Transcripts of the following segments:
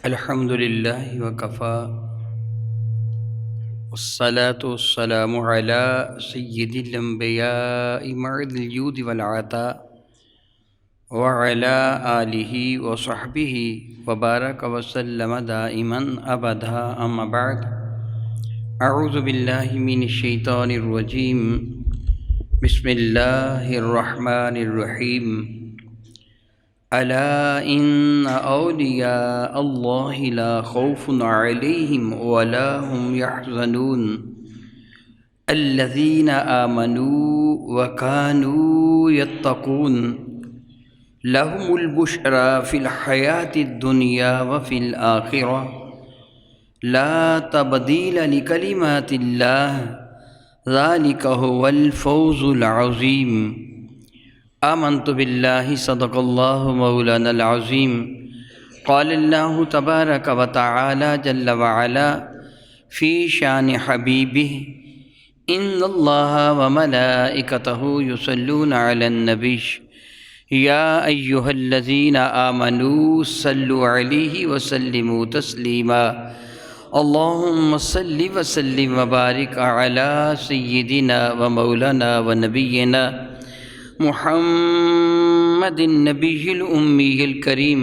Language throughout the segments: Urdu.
الحمد لله وكفى والصلاة والسلام على سيد الأنبياء معد الجود والعطاء وعلى آله وصحبه وبارك وسلم دائما أبدا. أما بعد، أعوذ بالله من الشيطان الرجيم. بسم الله الرحمن الرحيم. ألا إن أولياء الله لا خوف عليهم ولا هم يحزنون الذين آمنوا وكانوا يتقون لهم البشرى في الحياة الدنيا وفي الآخرة لا تبديل لكلمات الله ذلك هو الفوز العظيم. آمنت بالله صدق الله مولانا العظيم. قال الله تبارك وتعالى جل وعلا في شان حبيبه إن الله وملائكته يصلون على النبي يا أيها الذين آمنوا صلوا عليه وسلموا تسليما. اللهم صل وسلم وبارك على سيدنا ومولانا ونبينا محمد النبي الأمي الكريم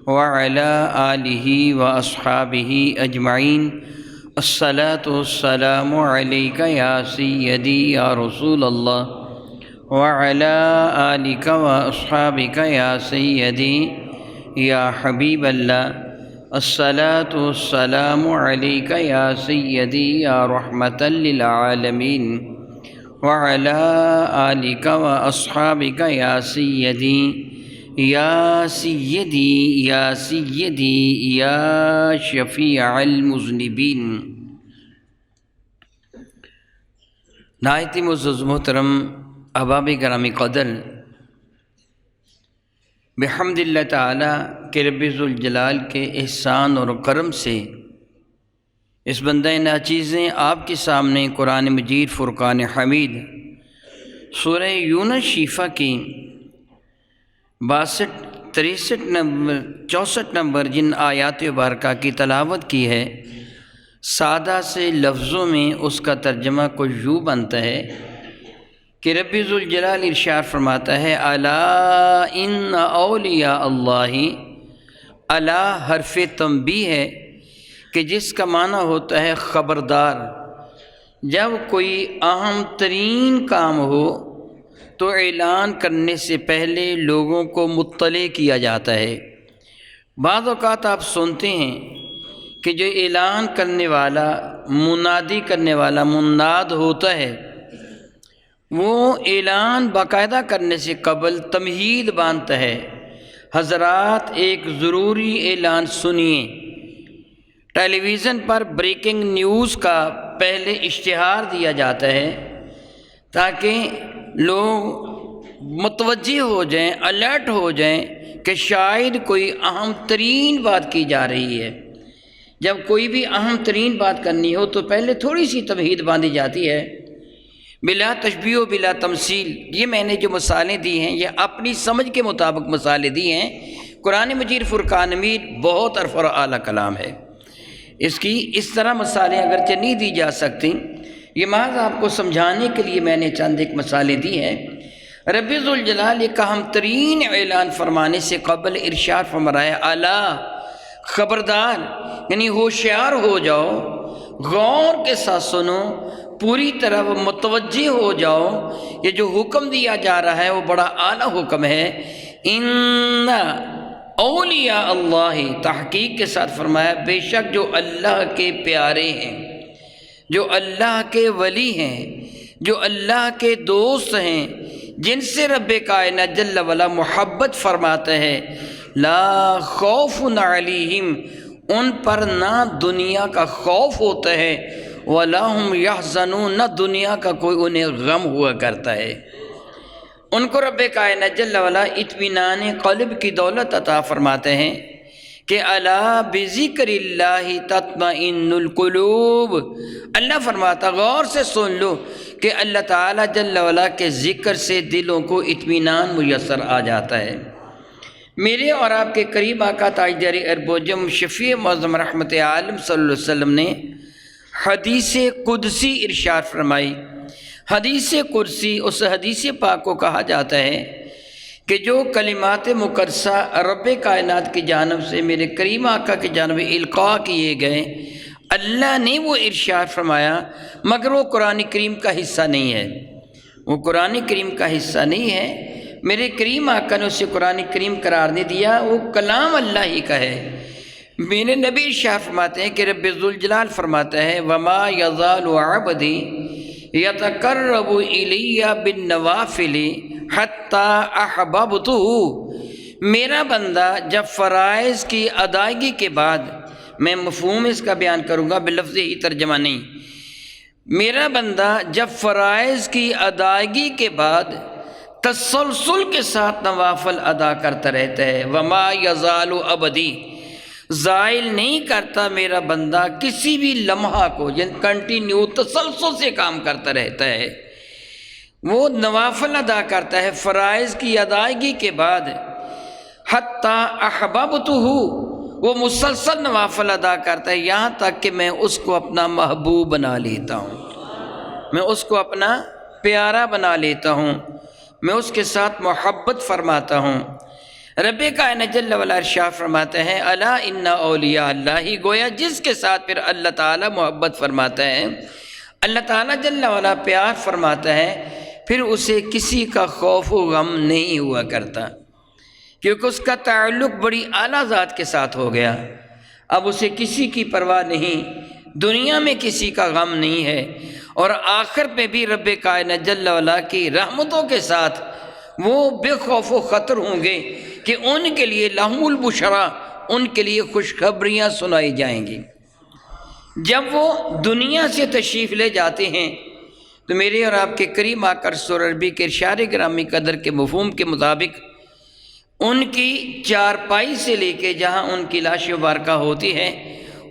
وعلى آله وأصحابه أجمعين. الصلاة والسلام عليك يا سيدي يا رسول الله وعلى آلك وأصحابك يا سيدي يا حبيب الله. الصلاة والسلام عليك يا سيدي يا رحمة للعالمين وعلى آلك وأصحابك يا سيدي يا سيدي يا سيدي يا شفيع المذنبين. نہایت معزز محترم احباب گرامی قدر، بحمد اللہ تعالیٰ کہ رب ذوالجلال کے احسان اور کرم سے اس بندہ ناچیزیں آپ کے سامنے قرآن مجید فرقان حمید سورہ یونس شیفہ کی 63 نمبر 64 نمبر جن آیات مبارکہ کی تلاوت کی ہے، سادہ سے لفظوں میں اس کا ترجمہ کچھ یوں بنتا ہے کہ رب ذوالجلال ارشاد فرماتا ہے الا ان اولیاء اللہ. الا حرف تنبیہ ہے کہ جس کا معنی ہوتا ہے خبردار. جب کوئی اہم ترین کام ہو تو اعلان کرنے سے پہلے لوگوں کو مطلع کیا جاتا ہے. بعض اوقات آپ سنتے ہیں کہ جو اعلان کرنے والا، منادی کرنے والا مناد ہوتا ہے، وہ اعلان باقاعدہ کرنے سے قبل تمہید باندھتا ہے. حضرات ایک ضروری اعلان سنیے. ٹیلی ویژن پر بریکنگ نیوز کا پہلے اشتہار دیا جاتا ہے تاکہ لوگ متوجہ ہو جائیں، الرٹ ہو جائیں کہ شاید کوئی اہم ترین بات کی جا رہی ہے. جب کوئی بھی اہم ترین بات کرنی ہو تو پہلے تھوڑی سی تمہید باندھی جاتی ہے، بلا تشبیہ و بلا تمثیل. یہ میں نے جو مثالیں دی ہیں یہ اپنی سمجھ کے مطابق مثالیں دی ہیں. قرآن مجید فرقان حمید بہت عرف اور اعلیٰ کلام ہے. اس کی اس طرح مثالیں اگرچہ نہیں دی جا سکتی، یہ محض آپ کو سمجھانے کے لیے میں نے چند ایک مثالیں دی ہیں. رب ذوالجلال ایک اہم ترین اعلان فرمانے سے قبل ارشاد فرما رہا ہے الا، خبردار، یعنی ہوشیار ہو جاؤ، غور کے ساتھ سنو، پوری طرح متوجہ ہو جاؤ. یہ جو حکم دیا جا رہا ہے وہ بڑا اعلیٰ حکم ہے. ان اولیاء اللہ، تحقیق کے ساتھ فرمایا بے شک جو اللہ کے پیارے ہیں، جو اللہ کے ولی ہیں، جو اللہ کے دوست ہیں، جن سے رب کائنات جل وعلا محبت فرماتا ہے، لا خوف علیہم، ان پر نہ دنیا کا خوف ہوتا ہے، ولا هم یحزنون، نہ دنیا کا کوئی انہیں غم ہوا کرتا ہے. ان کو رب کائنات جل وعلا اطمینان قلب کی دولت عطا فرماتے ہیں کہ الا بذکر اللہ تطمئن القلوب. اللہ فرماتا غور سے سن لو کہ اللہ تعالیٰ جل وعلا کے ذکر سے دلوں کو اطمینان میسر آ جاتا ہے. میرے اور آپ کے قریب آقا تاجدار اربوجم شفیع معظم رحمت عالم صلی اللہ علیہ وسلم نے حدیث قدسی ارشاد فرمائی۔ حدیث قدسی اس حدیث پاک کو کہا جاتا ہے کہ جو کلمات مقدسہ رب کائنات کی جانب سے میرے کریم آقا کی جانب القاء کیے گئے، اللہ نے وہ ارشاد فرمایا، مگر وہ قرآن کریم کا حصہ نہیں ہے، وہ قرآن کریم کا حصہ نہیں ہے۔ میرے کریم آقا نے اسے قرآن کریم قرار نہیں دیا، وہ کلام اللہ ہی کا ہے۔ میرے نبی ارشاد فرماتے ہیں کہ رب ذوالجلال فرماتا ہے وما یزال عبدی یتقرب الی بالنوافل حتی احببتہ، میرا بندہ جب فرائض کی ادائیگی کے بعد، میں مفہوم اس کا بیان کروں گا، بلفظ ہی ترجمہ نہیں، میرا بندہ جب فرائض کی ادائیگی کے بعد تسلسل کے ساتھ نوافل ادا کرتا رہتا ہے، وما یزال عبدی، زائل نہیں کرتا میرا بندہ کسی بھی لمحہ کو، کنٹینیو تسلسل سے کام کرتا رہتا ہے، وہ نوافل ادا کرتا ہے فرائض کی ادائیگی کے بعد، حتی احببتہ، وہ مسلسل نوافل ادا کرتا ہے یہاں تک کہ میں اس کو اپنا محبوب بنا لیتا ہوں، میں اس کو اپنا پیارا بنا لیتا ہوں، میں اس کے ساتھ محبت فرماتا ہوں۔ رب کائنات جل وعلا ارشاد فرماتے ہیں الا ان اولیاء اللہ، گویا جس کے ساتھ پھر اللہ تعالیٰ محبت فرماتا ہے، اللہ تعالیٰ جل وعلا پیار فرماتا ہے، پھر اسے کسی کا خوف و غم نہیں ہوا کرتا، کیونکہ اس کا تعلق بڑی اعلیٰ ذات کے ساتھ ہو گیا، اب اسے کسی کی پرواہ نہیں، دنیا میں کسی کا غم نہیں ہے، اور آخر پہ بھی رب کائنات جل وعلا کی رحمتوں کے ساتھ وہ بے خوف و خطر ہوں گے کہ ان کے لیے لہم البشرا، ان کے لیے خوشخبریاں سنائی جائیں گی۔ جب وہ دنیا سے تشریف لے جاتے ہیں تو میرے اور آپ کے کریم آقا رسول عربی کے ارشاد گرامی قدر کے مفہوم کے مطابق ان کی چارپائی سے لے کے جہاں ان کی لاش مبارکہ ہوتی ہے،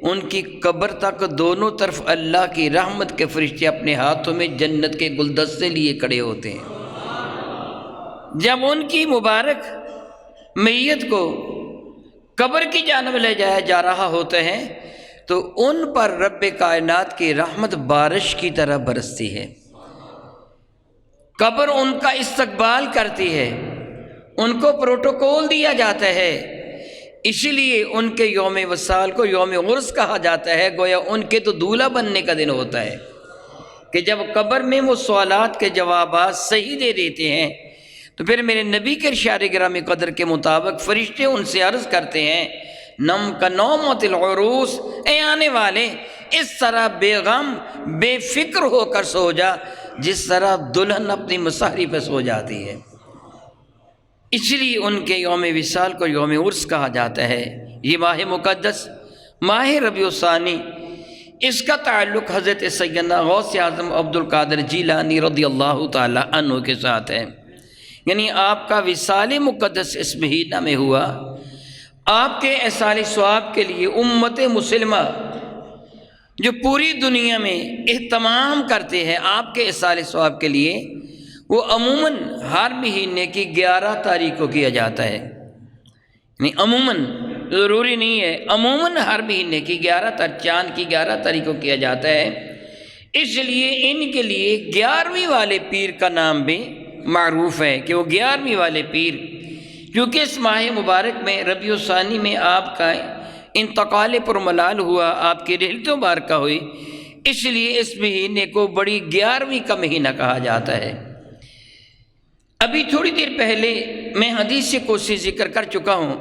ان کی قبر تک دونوں طرف اللہ کی رحمت کے فرشتے اپنے ہاتھوں میں جنت کے گلدستے لیے کھڑے ہوتے ہیں۔ جب ان کی مبارک میت کو قبر کی جانب لے جایا جا رہا ہوتا ہے تو ان پر رب کائنات کی رحمت بارش کی طرح برستی ہے، قبر ان کا استقبال کرتی ہے، ان کو پروٹوکول دیا جاتا ہے، اسی لیے ان کے یوم وصال کو یوم عرس کہا جاتا ہے، گویا ان کے تو دولہا بننے کا دن ہوتا ہے کہ جب قبر میں وہ سوالات کے جوابات صحیح دے دیتے ہیں تو پھر میرے نبی کے ارشاد گرامی قدر کے مطابق فرشتے ان سے عرض کرتے ہیں نم کا نومت العروس، اے آنے والے اس طرح بے غم بے فکر ہو کر سو جا جس طرح دلہن اپنی مساری پہ سو جاتی ہے۔ اس لیے ان کے یوم وصال کو یوم عرس کہا جاتا ہے۔ یہ ماہ مقدس ماہ ربیع الثانی، اس کا تعلق حضرت سیدنا غوث اعظم عبد القادر جیلانی رضی اللہ تعالی عنہ کے ساتھ ہے، یعنی آپ کا وصال مقدس اس مہینہ میں ہوا۔ آپ کے احصال ثواب کے لیے امت مسلمہ جو پوری دنیا میں اہتمام کرتے ہیں آپ کے احصال ثواب کے لیے، وہ عموماً ہر مہینے کی 11 تاریخ کو کیا جاتا ہے، یعنی عموماً، ضروری نہیں ہے، عموماً ہر مہینے کی 11 تاریخ، چاند کی 11 تاریخ کو کیا جاتا ہے۔ اس لیے ان کے لیے 11ویں والے پیر کا نام بھی معروف ہے کہ وہ 11ویں والے پیر، کیونکہ اس ماہ مبارک میں ربیع الثانی میں آپ کا انتقال پر ملال ہوا، آپ کی رحلت مبارکہ ہوئی، اس لیے اس مہینے کو بڑی 11ویں کا مہینہ کہا جاتا ہے۔ ابھی تھوڑی دیر پہلے میں حدیث سے کوشش ذکر کر چکا ہوں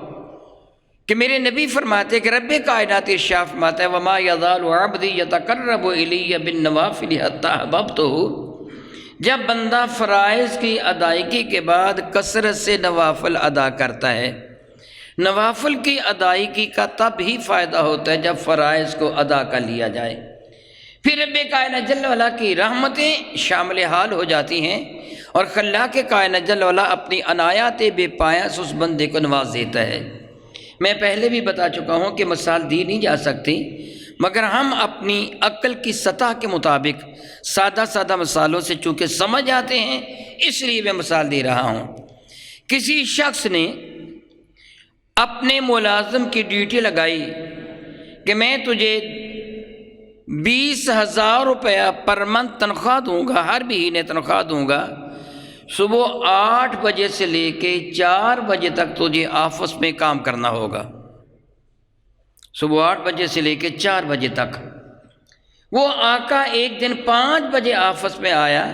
کہ میرے نبی فرماتے کہ رب کائنات ارشاد فرماتا ہے وما یزال عبدی یتقرب الی بالنوافل حتی احببتہ، جب بندہ فرائض کی ادائیگی کے بعد کثرت سے نوافل ادا کرتا ہے، نوافل کی ادائیگی کا تب ہی فائدہ ہوتا ہے جب فرائض کو ادا کر لیا جائے، پھر رب کائنات جل وعلا کی رحمتیں شامل حال ہو جاتی ہیں اور خلاق کائنات جل وعلا اپنی عنایات بے پایہ سے اس بندے کو نواز دیتا ہے۔ میں پہلے بھی بتا چکا ہوں کہ مثال دی نہیں جا سکتی، مگر ہم اپنی عقل کی سطح کے مطابق سادہ سادہ مثالوں سے چونکہ سمجھ آتے ہیں، اس لیے میں مثال دے رہا ہوں۔ کسی شخص نے اپنے ملازم کی ڈیوٹی لگائی کہ میں تجھے 20,000 روپیہ پر منتھ تنخواہ دوں گا، ہر مہینے تنخواہ دوں گا، صبح 8 بجے سے لے کے 4 بجے تک تجھے آفس میں کام کرنا ہوگا، صبح 8 بجے سے لے کے 4 بجے تک۔ وہ آقا ایک دن 5 بجے آفس میں آیا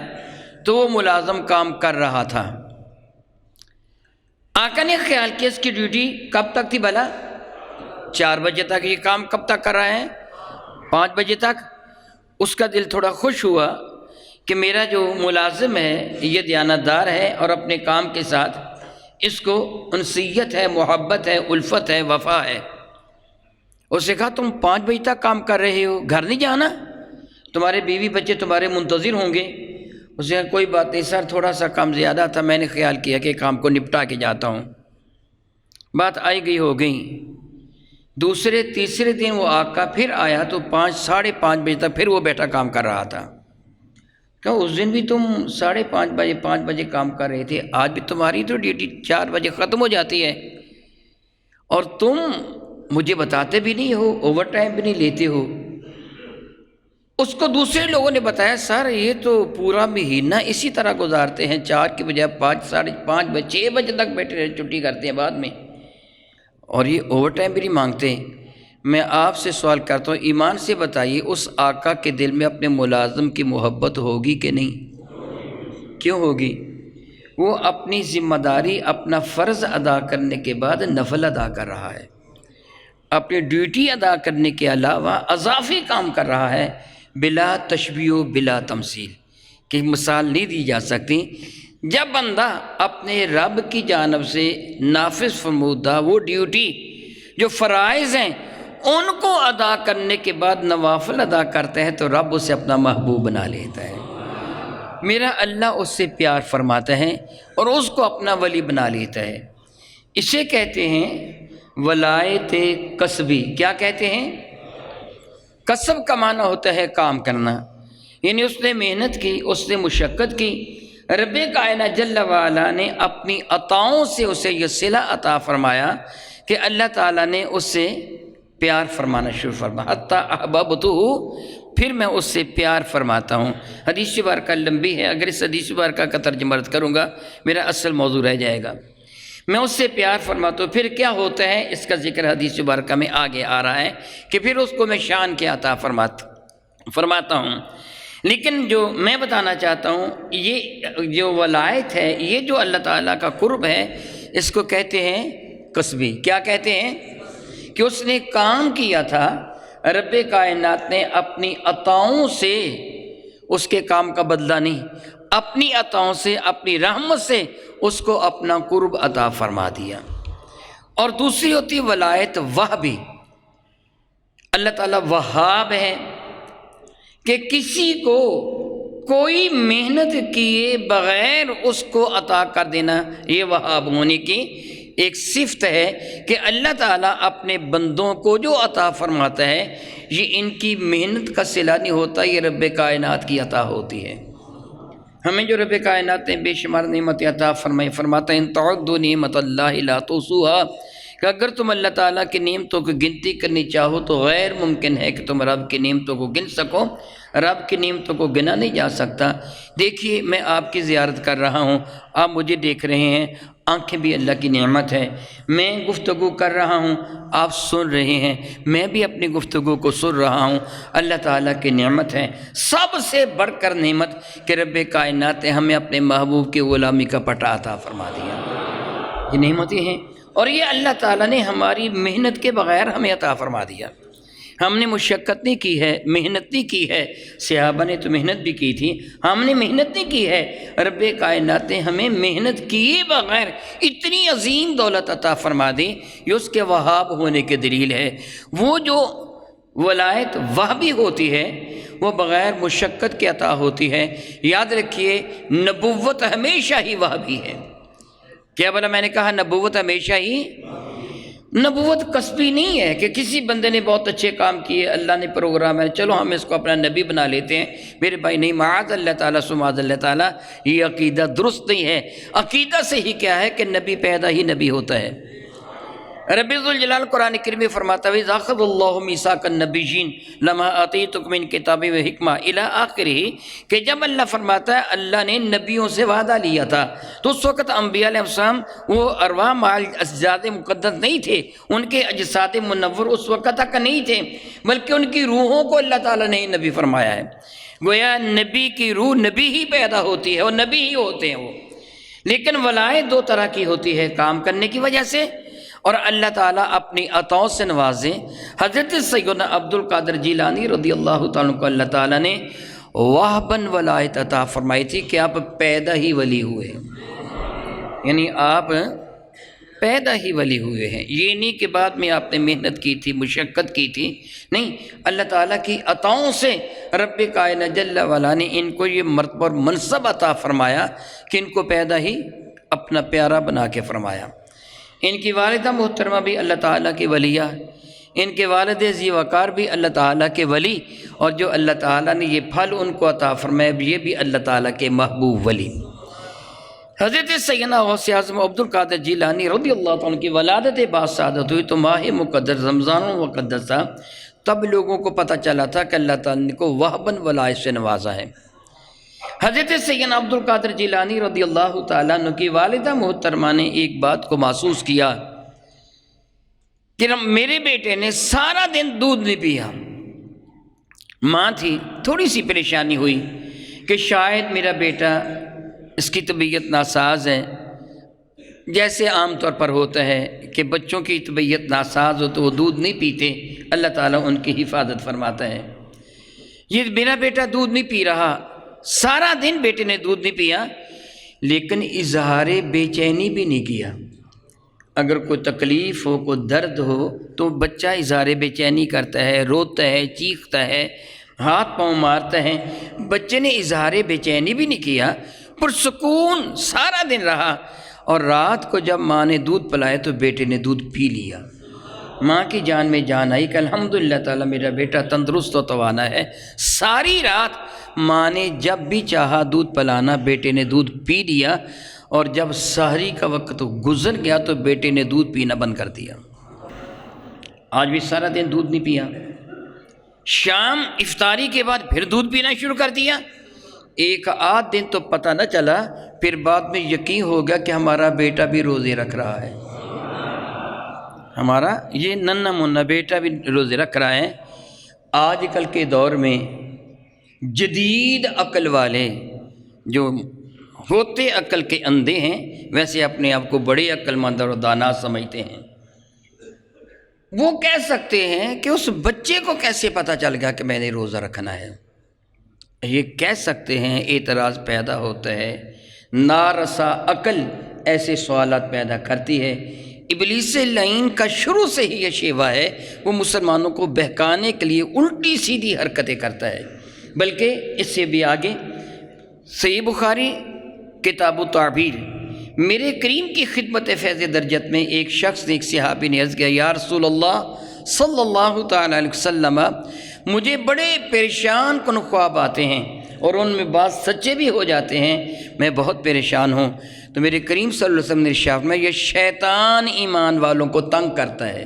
تو وہ ملازم کام کر رہا تھا۔ آقا نے خیال کیا اس کی ڈیوٹی کب تک تھی بھلا؟ 4 بجے تک۔ یہ کام کب تک کر رہا ہے؟ 5 بجے تک۔ اس کا دل تھوڑا خوش ہوا کہ میرا جو ملازم ہے یہ دیانتدار ہے اور اپنے کام کے ساتھ اس کو انسیت ہے، محبت ہے، الفت ہے، وفا ہے۔ اس نے کہا تم 5 بجے تک کام کر رہے ہو، گھر نہیں جانا؟ تمہارے بیوی بچے تمہارے منتظر ہوں گے۔ اس نے کہا کوئی بات نہیں سر، تھوڑا سا کام زیادہ تھا، میں نے خیال کیا کہ کام کو نپٹا کے جاتا ہوں۔ بات آئی گئی ہو گئی۔ دوسرے تیسرے دن وہ آقا پھر آیا تو 5 5:30 بجے تک پھر وہ بیٹھا کام کر رہا تھا۔ کہ اس دن بھی تم 5:30 5 بجے کام کر رہے تھے، آج بھی تمہاری تو ڈیوٹی 4 بجے ختم ہو جاتی ہے اور تم مجھے بتاتے بھی نہیں ہو، اوور ٹائم بھی نہیں لیتے ہو۔ اس کو دوسرے لوگوں نے بتایا سر یہ تو پورا مہینہ اسی طرح گزارتے ہیں، 4 کی بجائے 5 ساڑھے 5 بجے 6 بجے تک بیٹھے رہے، چھٹی کرتے ہیں بعد میں، اور یہ اوور ٹائم بھی نہیں مانگتے۔ میں آپ سے سوال کرتا ہوں، ایمان سے بتائیے اس آقا کے دل میں اپنے ملازم کی محبت ہوگی کہ نہیں؟ کیوں ہوگی؟ وہ اپنی ذمہ داری، اپنا فرض ادا کرنے کے بعد نفل ادا کر رہا ہے، اپنی ڈیوٹی ادا کرنے کے علاوہ اضافی کام کر رہا ہے، بلا تشبیہ و بلا تمثیل، کہ مثال نہیں دی جا سکتی۔ جب بندہ اپنے رب کی جانب سے نافذ فرمودہ وہ ڈیوٹی جو فرائض ہیں ان کو ادا کرنے کے بعد نوافل ادا کرتا ہے تو رب اسے اپنا محبوب بنا لیتا ہے۔ میرا اللہ اس سے پیار فرماتا ہے اور اس کو اپنا ولی بنا لیتا ہے۔ اسے کہتے ہیں ولایت کسبی۔ کیا کہتے ہیں؟ کسب کا معنی ہوتا ہے کام کرنا، یعنی اس نے محنت کی، اس نے مشقت کی۔ رب کائنات جل وعلا نے اپنی عطاؤں سے اسے یہ صلہ عطا فرمایا کہ اللہ تعالیٰ نے اس سے پیار فرمانا شروع فرمایا، حتیٰ احببتہ، پھر میں اس سے پیار فرماتا ہوں۔ حدیث مبارکہ لمبی ہے، اگر اس حدیث مبارکہ کا ترجمہ کروں گا میرا اصل موضوع رہ جائے گا۔ میں اس سے پیار فرماتا ہوں، پھر کیا ہوتا ہے اس کا ذکر حدیث مبارکہ میں آگے آ رہا ہے کہ پھر اس کو میں شان کے عطا فرماتا ہوں۔ لیکن جو میں بتانا چاہتا ہوں یہ جو ولایت ہے، یہ جو اللہ تعالیٰ کا قرب ہے، اس کو کہتے ہیں قصبی۔ کیا کہتے ہیں؟ کہ اس نے کام کیا تھا، رب کائنات نے اپنی عطاؤں سے اس کے کام کا بدلہ نہیں، اپنی عطاؤں سے، اپنی رحمت سے اس کو اپنا قرب عطا فرما دیا۔ اور دوسری ہوتی ولایت وہبی۔ اللہ تعالیٰ وہاب ہے کہ کسی کو کوئی محنت کیے بغیر اس کو عطا کر دینا، یہ وہاب ہونے کی ایک صفت ہے کہ اللہ تعالیٰ اپنے بندوں کو جو عطا فرماتا ہے یہ ان کی محنت کا صلہ نہیں ہوتا، یہ رب کائنات کی عطا ہوتی ہے۔ ہمیں جو رب کائنات نے بے شمار نعمت عطا فرمائی، فرماتا ہے ان تعدوا نعمت اللہ لا تحصوها، کہ اگر تم اللہ تعالیٰ کی نعمتوں کو گنتی کرنی چاہو تو غیر ممکن ہے کہ تم رب کی نعمتوں کو گن سکو، رب کی نعمتوں کو گنا نہیں جا سکتا۔ دیکھیے میں آپ کی زیارت کر رہا ہوں، آپ مجھے دیکھ رہے ہیں، آنکھیں بھی اللہ کی نعمت ہے، میں گفتگو کر رہا ہوں، آپ سن رہے ہیں، میں بھی اپنی گفتگو کو سن رہا ہوں، اللہ تعالیٰ کی نعمت ہے۔ سب سے بڑھ کر نعمت کہ رب کائنات نے ہمیں اپنے محبوب کی غلامی کا پٹا عطا فرما دیا، یہ نعمتیں ہیں، اور یہ اللہ تعالیٰ نے ہماری محنت کے بغیر ہمیں عطا فرما دیا۔ ہم نے مشقت نہیں کی ہے، محنت نہیں کی ہے، صحابہ نے تو محنت بھی کی تھی، ہم نے محنت نہیں کی ہے، رب کائنات نے ہمیں محنت کیے بغیر اتنی عظیم دولت عطا فرما دی، یہ اس کے وہاب ہونے کی دلیل ہے۔ وہ جو ولایت وہبی ہوتی ہے وہ بغیر مشقت کے عطا ہوتی ہے۔ یاد رکھیے نبوت ہمیشہ ہی وہبی ہے۔ کیا بولا میں نے کہا؟ نبوت ہمیشہ ہی، نبوت کسبی نہیں ہے کہ کسی بندے نے بہت اچھے کام کیے، اللہ نے پروگرام ہے چلو ہم اس کو اپنا نبی بنا لیتے ہیں۔ میرے بھائی نہیں، معاذ اللہ تعالیٰ سماذ اللہ تعالیٰ، یہ عقیدہ درست نہیں ہے۔ عقیدہ سے ہی کیا ہے کہ نبی پیدا ہی نبی ہوتا ہے، رب ذوالجلال قرآن کریم میں فرماتا ہے وَإِذْ أَخَذَ اللَّهُ مِيثَاقَ النَّبِيِّينَ لَمَا آتَيْتُكُم مِّن کتاب و حکمہ الی آخرہ، کہ جب اللہ فرماتا ہے اللہ نے نبیوں سے وعدہ لیا تھا تو اس وقت انبیاء علیہ السلام وہ ارواح مال اجساد مقدس نہیں تھے، ان کے اجساد منور اس وقت تک نہیں تھے، بلکہ ان کی روحوں کو اللہ تعالیٰ نے نبی فرمایا ہے۔ گویا نبی کی روح نبی ہی پیدا ہوتی ہے اور نبی ہی ہوتے ہیں وہ، لیکن ولایت دو طرح کی ہوتی ہے، کام کرنے کی وجہ سے اور اللہ تعالیٰ اپنی عطاؤں سے نوازے۔ حضرت سیدنا عبد القادر جیلانی رضی اللہ تعالیٰ کو اللہ تعالیٰ نے وہباً ولایت عطا فرمائی تھی کہ آپ پیدا ہی ولی ہوئے، یعنی آپ پیدا ہی ولی ہوئے ہیں، یہ نہیں کہ بعد میں آپ نے محنت کی تھی، مشقت کی تھی، نہیں، اللہ تعالیٰ کی عطاؤں سے رب کائنات جل وعلا نے ان کو یہ مرتبہ اور منصب عطا فرمایا کہ ان کو پیدا ہی اپنا پیارا بنا کے فرمایا۔ ان کی والدہ محترمہ بھی اللہ تعالیٰ کی ولیہ، ان کے والد ذی وقار بھی اللہ تعالیٰ کے ولی، اور جو اللہ تعالیٰ نے یہ پھل ان کو عطا فرمایا یہ بھی اللہ تعالیٰ کے محبوب ولی۔ حضرت سیدنا غوث اعظم عبد القادر جیلانی رضی اللہ عنہ کی ولادت بعد سعادت ہوئی تو ماہ مقدس رمضان المقدس تھا، تب لوگوں کو پتہ چلا تھا کہ اللہ تعالیٰ نے کو وہباً ولایت سے نوازا ہے۔ حضرت سیدنا عبد القادر جیلانی رضی اللہ تعالیٰ عنہ کی والدہ محترمہ نے ایک بات کو محسوس کیا کہ میرے بیٹے نے سارا دن دودھ نہیں پیا۔ ماں تھی، تھوڑی سی پریشانی ہوئی کہ شاید میرا بیٹا اس کی طبیعت ناساز ہے، جیسے عام طور پر ہوتا ہے کہ بچوں کی طبیعت ناساز ہو تو وہ دودھ نہیں پیتے، اللہ تعالیٰ ان کی حفاظت فرماتا ہے۔ یہ میرا بیٹا دودھ نہیں پی رہا، سارا دن بیٹے نے دودھ نہیں پیا، لیکن اظہار بے چینی بھی نہیں کیا۔ اگر کوئی تکلیف ہو، کوئی درد ہو تو بچہ اظہار بے چینی کرتا ہے، روتا ہے، چیختا ہے، ہاتھ پاؤں مارتا ہے، بچے نے اظہار بے چینی بھی نہیں کیا، پرسکون سارا دن رہا، اور رات کو جب ماں نے دودھ پلایا تو بیٹے نے دودھ پی لیا۔ ماں کی جان میں جان آئی کہ الحمدللہ تعالیٰ میرا بیٹا تندرست و توانا ہے۔ ساری رات ماں نے جب بھی چاہا دودھ پلانا، بیٹے نے دودھ پی لیا، اور جب سحری کا وقت گزر گیا تو بیٹے نے دودھ پینا بند کر دیا۔ آج بھی سارا دن دودھ نہیں پیا، شام افطاری کے بعد پھر دودھ پینا شروع کر دیا۔ ایک آدھ دن تو پتہ نہ چلا، پھر بعد میں یقین ہو گیا کہ ہمارا بیٹا بھی روزے رکھ رہا ہے، ہمارا یہ ننھا منا بیٹا بھی روزے رکھ رہا ہے۔ آج کل کے دور میں جدید عقل والے جو ہوتے عقل کے اندھے ہیں، ویسے اپنے آپ کو بڑے عقل مند اور دانا سمجھتے ہیں، وہ کہہ سکتے ہیں کہ اس بچے کو کیسے پتہ چل گیا کہ میں نے روزہ رکھنا ہے، یہ کہہ سکتے ہیں۔ اعتراض پیدا ہوتا ہے، نارسا عقل ایسے سوالات پیدا کرتی ہے۔ ابلیس لعین کا شروع سے ہی یہ شیوا ہے، وہ مسلمانوں کو بہکانے کے لیے الٹی سیدھی حرکتیں کرتا ہے۔ بلکہ اس سے بھی آگے صحیح بخاری کتاب التعبیر، میرے کریم کی خدمت فیض درجت میں ایک شخص نے، ایک صحابی نے عرض کیا یا رسول اللہ صلی اللہ تعالیٰ علیہ وسلم، مجھے بڑے پریشان کن خواب آتے ہیں اور ان میں بعض سچے بھی ہو جاتے ہیں، میں بہت پریشان ہوں۔ تو میرے کریم صلی اللہ علیہ وسلم نے ارشاد میں یہ شیطان ایمان والوں کو تنگ کرتا ہے،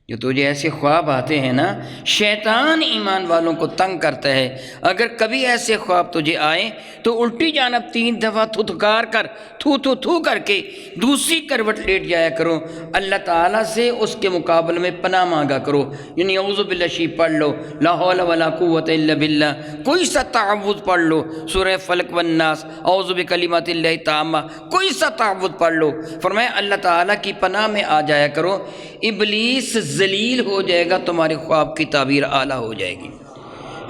جو تجھے ایسے خواب آتے ہیں نا، شیطان ایمان والوں کو تنگ کرتا ہے۔ اگر کبھی ایسے خواب تجھے آئیں تو الٹی جانب 3 دفعہ تھتکار کر تھو کر کے دوسری کروٹ لیٹ جایا کرو، اللہ تعالیٰ سے اس کے مقابلے میں پناہ مانگا کرو، یعنی اعوذ باللہ شریف پڑھ لو، لا حول ولا قوت الا باللہ، کوئی سا تعوذ پڑھ لو، سورہ فلق والناس، اعوذ بکلمات اللہ التامہ، کوئی سا تعوذ پڑھ لو۔ فرمایا اللہ تعالیٰ کی پناہ میں آ جایا کرو، ابلیس ذلیل ہو جائے گا، تمہارے خواب کی تعبیر اعلیٰ ہو جائے گی۔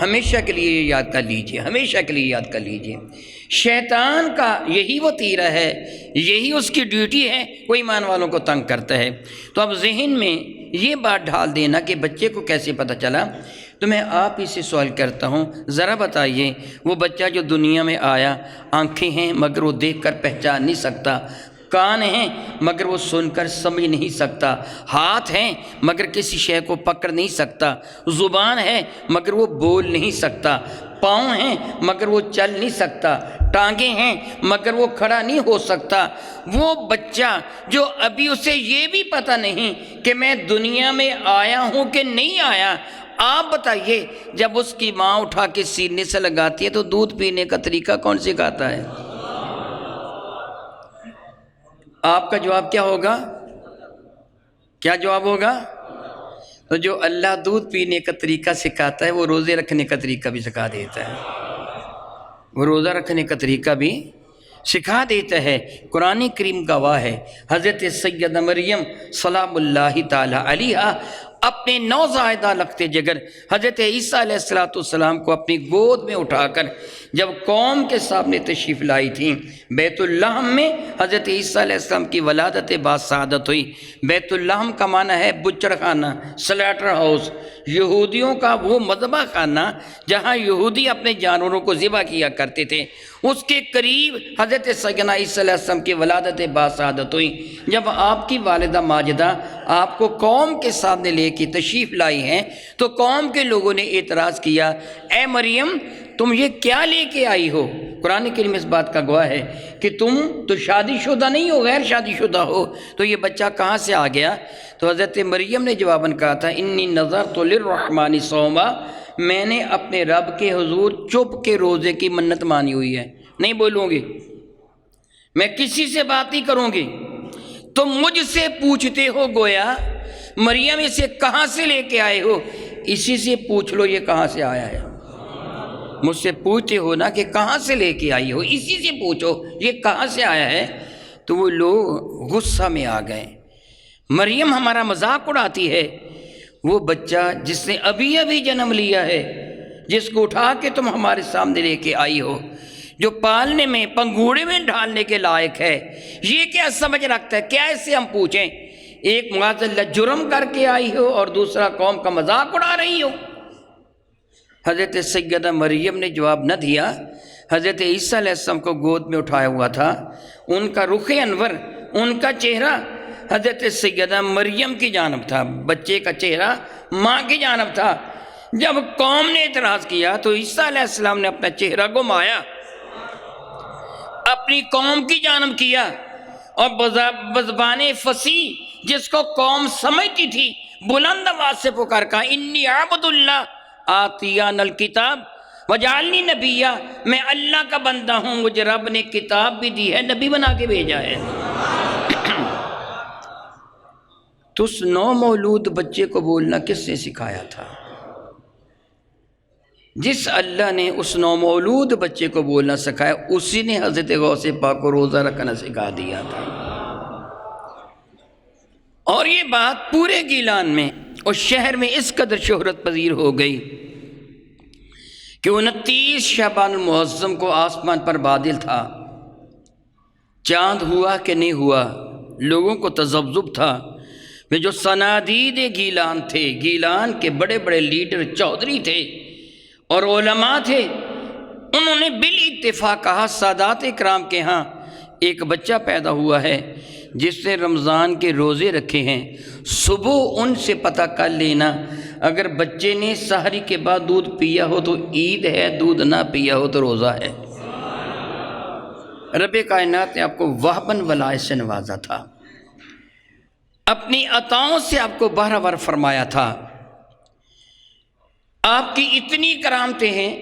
ہمیشہ کے لیے یہ یاد کر لیجئے، ہمیشہ کے لیے یاد کر لیجئے، شیطان کا یہی وتیرہ ہے، یہی اس کی ڈیوٹی ہے، وہ ایمان والوں کو تنگ کرتا ہے۔ تو اب ذہن میں یہ بات ڈھال دینا کہ بچے کو کیسے پتہ چلا، تو میں آپ ہی سے سوال کرتا ہوں، ذرا بتائیے وہ بچہ جو دنیا میں آیا، آنکھیں ہیں مگر وہ دیکھ کر پہچان نہیں سکتا، کان ہیں مگر وہ سن کر سمجھ نہیں سکتا، ہاتھ ہیں مگر کسی شے کو پکڑ نہیں سکتا، زبان ہے مگر وہ بول نہیں سکتا، پاؤں ہیں مگر وہ چل نہیں سکتا، ٹانگیں ہیں مگر وہ کھڑا نہیں ہو سکتا، وہ بچہ جو ابھی اسے یہ بھی پتہ نہیں کہ میں دنیا میں آیا ہوں کہ نہیں آیا، آپ بتائیے جب اس کی ماں اٹھا کے سینے سے لگاتی ہے تو دودھ پینے کا طریقہ کون سکھاتا ہے؟ آپ کا جواب کیا ہوگا؟ کیا جواب ہوگا؟ تو جو اللہ دودھ پینے کا طریقہ سکھاتا ہے وہ روزے رکھنے کا طریقہ بھی سکھا دیتا ہے، وہ روزہ رکھنے کا طریقہ بھی سکھا دیتا ہے۔ قرآن کریم گواہ ہے، حضرت سیدہ مریم سلام اللہ تعالی علیہا اپنے نوزائیدہ لخت جگر حضرت عیسیٰ علیہ السلام کو اپنی گود میں اٹھا کر جب قوم کے سامنے تشریف لائی تھیں، بیت اللحم میں حضرت عیسیٰ علیہ السلام کی ولادت باسعادت ہوئی۔ بیت اللحم کا معنی ہے بچڑ خانہ، سلیٹر ہاؤس، یہودیوں کا وہ مذبح خانہ جہاں یہودی اپنے جانوروں کو ذبح کیا کرتے تھے، اس کے قریب حضرت سیدنا عیسیٰ علیہ السلام کی ولادت باسعادت ہوئی۔ جب آپ کی والدہ ماجدہ آپ کو قوم کے سامنے لے کے تشریف لائی ہیں تو قوم کے لوگوں نے اعتراض کیا، اے مریم تم یہ کیا لے کے آئی ہو؟ قرآن کریم اس بات کا گواہ ہے کہ تم تو شادی شدہ نہیں ہو، غیر شادی شدہ ہو، تو یہ بچہ کہاں سے آ گیا؟ تو حضرت مریم نے جواباً کہا تھا، انی نذرت للرحمن صوما، میں نے اپنے رب کے حضور چپ کے روزے کی منت مانی ہوئی ہے، نہیں بولوں گی، میں کسی سے بات نہیں کروں گی، تم مجھ سے پوچھتے ہو گویا مریم اسے کہاں سے لے کے آئے ہو، اسی سے پوچھ لو یہ کہاں سے آیا ہے۔ مجھ سے پوچھتے ہو نا کہ کہاں سے لے کے آئی ہو، اسی سے پوچھو یہ کہاں سے آیا ہے۔ تو وہ لوگ غصہ میں آ گئے، مریم ہمارا مذاق اڑاتی ہے، وہ بچہ جس نے ابھی ابھی جنم لیا ہے، جس کو اٹھا کے تم ہمارے سامنے لے کے آئی ہو، جو پالنے میں پنگوڑے میں ڈالنے کے لائق ہے، یہ کیا سمجھ رکھتا ہے؟ کیا اس سے ہم پوچھیں؟ ایک معاذ اللہ جرم کر کے آئی ہو اور دوسرا قوم کا مذاق اڑا رہی ہو۔ حضرت سیدہ مریم نے جواب نہ دیا۔ حضرت عیسیٰ علیہ السلام کو گود میں اٹھایا ہوا تھا، ان کا رخ انور، ان کا چہرہ حضرت سیدہ مریم کی جانب تھا، بچے کا چہرہ ماں کی جانب تھا۔ جب قوم نے اعتراض کیا تو عیسیٰ علیہ السلام نے اپنا چہرہ گھمایا، اپنی قوم کی جانب کیا، اور بزبان فصیح جس کو قوم سمجھتی تھی بلند آواز سے پکار کہا، انی عبد اللہ آتیان الکتاب وجعلنی نبیہ، میں اللہ کا بندہ ہوں، مجھے رب نے کتاب بھی دی ہے، نبی بنا کے بھیجا ہے۔ تو اس نو مولود بچے کو بولنا کس نے سکھایا تھا؟ جس اللہ نے اس نو مولود بچے کو بولنا سکھایا اسی نے حضرت غوث پاک کو روزہ رکھنا سکھا دیا تھا۔ اور یہ بات پورے گیلان میں اور شہر میں اس قدر شہرت پذیر ہو گئی کہ 29 شعبان المعظم کو آسمان پر بادل تھا، چاند ہوا کہ نہیں ہوا، لوگوں کو تذبذب تھا۔ وہ جو صنادید گیلان تھے، گیلان کے بڑے بڑے لیڈر چودھری تھے اور علماء تھے، انہوں نے بالاتفاق کہا سادات اکرام کے ہاں ایک بچہ پیدا ہوا ہے جس نے رمضان کے روزے رکھے ہیں، صبح ان سے پتہ کر لینا، اگر بچے نے سحری کے بعد دودھ پیا ہو تو عید ہے، دودھ نہ پیا ہو تو روزہ ہے۔ رب کائنات نے آپ کو وہباً ولایت سے نوازا تھا، اپنی عطاؤں سے آپ کو بہرور فرمایا تھا۔ آپ کی اتنی کرامتیں ہیں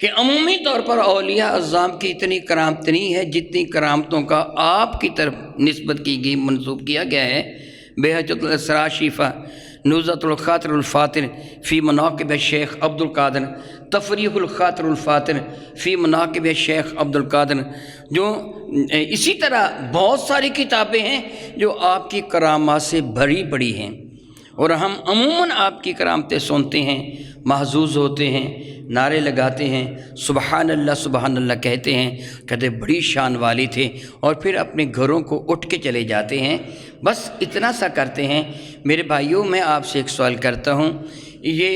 کہ عمومی طور پر اولیاء اعظام کی اتنی کرامت نہیں ہے جتنی کرامتوں کا آپ کی طرف نسبت کی گئی، منسوب کیا گیا ہے۔ بہجت الاسرار شیفہ، نزہۃ الخاطر الفاطر فی مناقب شیخ عبد القادر، تفریح الخاطر الفاطر فی مناقب شیخ عبد القادر، جو اسی طرح بہت ساری کتابیں ہیں جو آپ کی کرامات سے بھری پڑی ہیں، اور ہم عموماً آپ کی کرامتیں سنتے ہیں، محظوظ ہوتے ہیں، نعرے لگاتے ہیں، سبحان اللہ کہتے ہیں، کہتے بڑی شان والی تھے، اور پھر اپنے گھروں کو اٹھ کے چلے جاتے ہیں، بس اتنا سا کرتے ہیں۔ میرے بھائیوں، میں آپ سے ایک سوال کرتا ہوں، یہ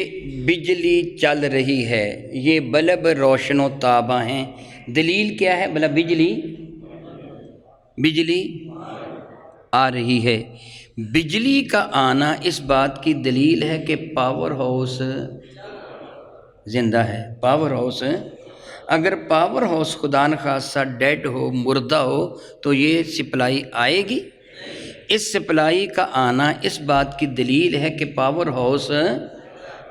بجلی چل رہی ہے، یہ بلب روشن و تاباں ہیں، دلیل کیا ہے؟ بلا بجلی آ رہی ہے، بجلی کا آنا اس بات کی دلیل ہے کہ پاور ہاؤس زندہ ہے۔ پاور ہاؤس، اگر پاور ہاؤس خدا نخواستہ ڈیڈ ہو، مردہ ہو، تو یہ سپلائی آئے گی؟ اس سپلائی کا آنا اس بات کی دلیل ہے کہ پاور ہاؤس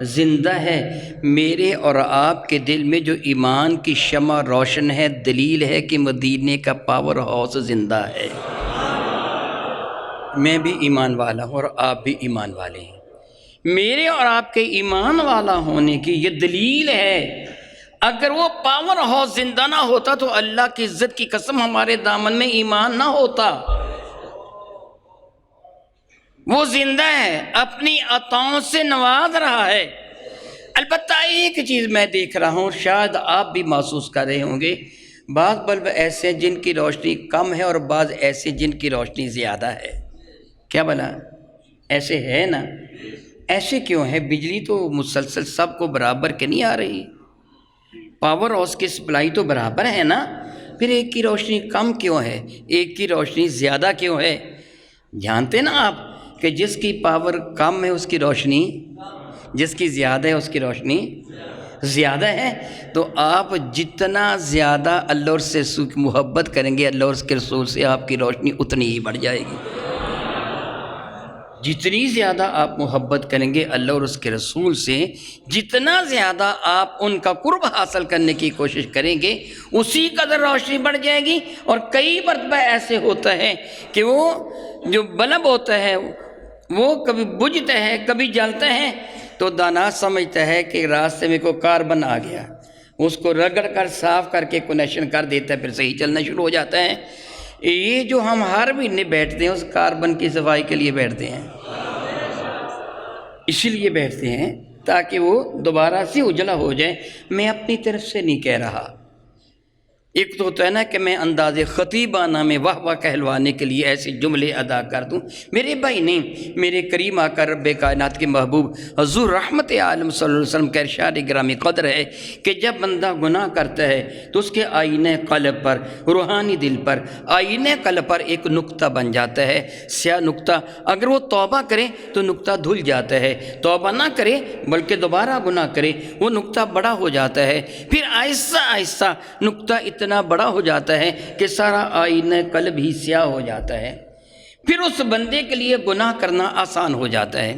زندہ ہے۔ میرے اور آپ کے دل میں جو ایمان کی شمع روشن ہے، دلیل ہے کہ مدینے کا پاور ہاؤس زندہ ہے۔ میں بھی ایمان والا ہوں اور آپ بھی ایمان والے ہیں۔ میرے اور آپ کے ایمان والا ہونے کی یہ دلیل ہے۔ اگر وہ پاور ہاؤس زندہ نہ ہوتا تو اللہ کی عزت کی قسم ہمارے دامن میں ایمان نہ ہوتا۔ وہ زندہ ہے، اپنی عطاؤں سے نواز رہا ہے۔ البتہ ایک چیز میں دیکھ رہا ہوں، شاید آپ بھی محسوس کر رہے ہوں گے، بعض بلب ایسے ہیں جن کی روشنی کم ہے اور بعض ایسے جن کی روشنی زیادہ ہے۔ کیا بلا ایسے ہے نا؟ ایسے کیوں ہے؟ بجلی تو مسلسل سب کو برابر کے نہیں آ رہی، پاور ہاؤس کی سپلائی تو برابر ہے نا، پھر ایک کی روشنی کم کیوں ہے، ایک کی روشنی زیادہ کیوں ہے؟ جانتے نا آپ کہ جس کی پاور کم ہے اس کی روشنی، جس کی زیادہ ہے اس کی روشنی زیادہ ہے۔ تو آپ جتنا زیادہ اللہ اور سے محبت کریں گے، اللہ اور اس کے رسول سے، آپ کی روشنی اتنی ہی بڑھ جائے گی۔ جتنی زیادہ آپ محبت کریں گے اللہ اور اس کے رسول سے، جتنا زیادہ آپ ان کا قرب حاصل کرنے کی کوشش کریں گے، اسی قدر روشنی بڑھ جائے گی۔ اور کئی مرتبہ ایسے ہوتا ہے کہ وہ جو بلب ہوتا ہے وہ کبھی بجھتا ہے کبھی جلتا ہے، تو دانا سمجھتا ہے کہ راستے میں کوئی کاربن آ گیا، اس کو رگڑ کر صاف کر کے کنیکشن کر دیتا ہے، پھر صحیح چلنا شروع ہو جاتا ہے۔ یہ جو ہم ہر مہینے بیٹھتے ہیں اس کاربن کی صفائی کے لیے بیٹھتے ہیں، اسی لیے بیٹھتے ہیں تاکہ وہ دوبارہ سے اجلا ہو جائے۔ میں اپنی طرف سے نہیں کہہ رہا، ایک تو ہوتا ہے نا کہ میں انداز خطیبانہ میں واہ واہ کہلوانے کے لیے ایسے جملے ادا کر دوں، میرے بھائی نہیں، میرے کریم آقا رب کائنات کے محبوب حضور رحمت عالم صلی اللہ علیہ وسلم کا ارشاد گرامی قدر ہے کہ جب بندہ گناہ کرتا ہے تو اس کے آئینہ قلب پر، روحانی دل پر، آئینہ قلب پر ایک نقطہ بن جاتا ہے، سیاہ نقطہ۔ اگر وہ توبہ کرے تو نقطہ دھل جاتا ہے، توبہ نہ کرے بلکہ دوبارہ گناہ کرے وہ نقطہ بڑا ہو جاتا ہے، پھر آہستہ آہستہ نقطہ اتنا بڑا ہو جاتا ہے کہ سارا آئینہ قلب ہی سیاہ ہو جاتا ہے، پھر اس بندے کے لیے گناہ کرنا آسان ہو جاتا ہے۔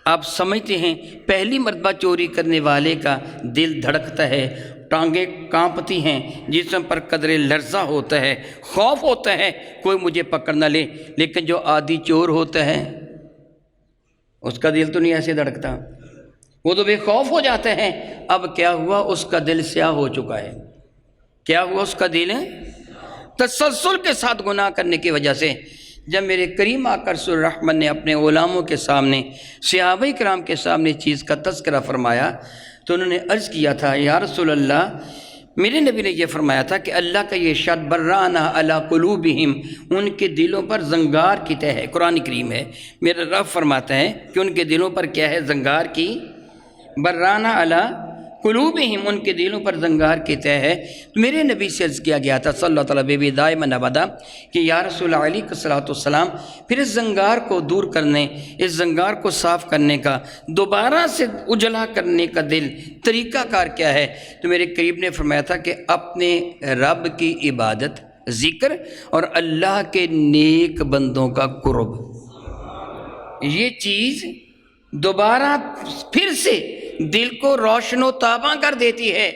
آپ سمجھتے ہیں پہلی مرتبہ چوری کرنے والے کا دل دھڑکتا ہے، ٹانگیں کانپتی ہیں، جسم پر قدرے لرزہ ہوتا ہے، خوف ہوتا ہے کوئی مجھے پکڑ نہ لے، لیکن جو عادی چور ہوتا ہے اس کا دل تو نہیں ایسے دھڑکتا، وہ تو بے خوف ہو جاتا ہے۔ اب کیا ہوا؟ اس کا دل سیاہ ہو چکا ہے۔ کیا ہوا؟ اس کا دل تسلسل کے ساتھ گناہ کرنے کی وجہ سے۔ جب میرے کریم آقا رسول الرحمن نے اپنے غلاموں کے سامنے، صحابہ کرام کے سامنے چیز کا تذکرہ فرمایا تو انہوں نے عرض کیا تھا، یا رسول اللہ، میرے نبی نے یہ فرمایا تھا کہ اللہ کا یہ ارشاد برانہ علی قلوبہم، ان کے دلوں پر زنگار کی تہ ہے، قرآن کریم ہے۔ میرا رب فرماتا ہے کہ ان کے دلوں پر کیا ہے؟ زنگار کی، برانہ علی قلوبہم، ان کے دلوں پر زنگار کی تہ ہے۔ میرے نبی سے عرض کیا گیا تھا صلی اللہ تعالیٰ بے دائما ابدا کہ یا رسول اللہ علیہ الصلوۃ والسلام، پھر اس زنگار کو دور کرنے، اس زنگار کو صاف کرنے کا، دوبارہ سے اجلا کرنے کا دل طریقہ کار کیا ہے؟ تو میرے قریب نے فرمایا تھا کہ اپنے رب کی عبادت، ذکر اور اللہ کے نیک بندوں کا قرب، یہ چیز دوبارہ پھر سے دل کو روشن و تاباں کر دیتی ہے۔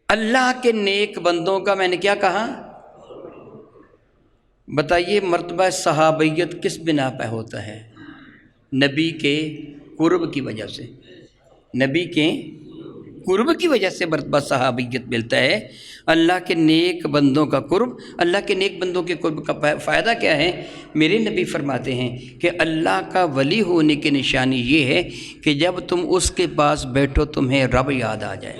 اللہ کے نیک بندوں کا، میں نے کیا کہا؟ بتائیے مرتبہ صحابیت کس بنا پہ ہوتا ہے؟ نبی کے قرب کی وجہ سے، نبی کے قرب کی وجہ سے مرتبہ صحابیت ملتا ہے۔ اللہ کے نیک بندوں کا قرب، اللہ کے نیک بندوں کے قرب کا فائدہ کیا ہے؟ میرے نبی فرماتے ہیں کہ اللہ کا ولی ہونے کی نشانی یہ ہے کہ جب تم اس کے پاس بیٹھو تمہیں رب یاد آ جائے،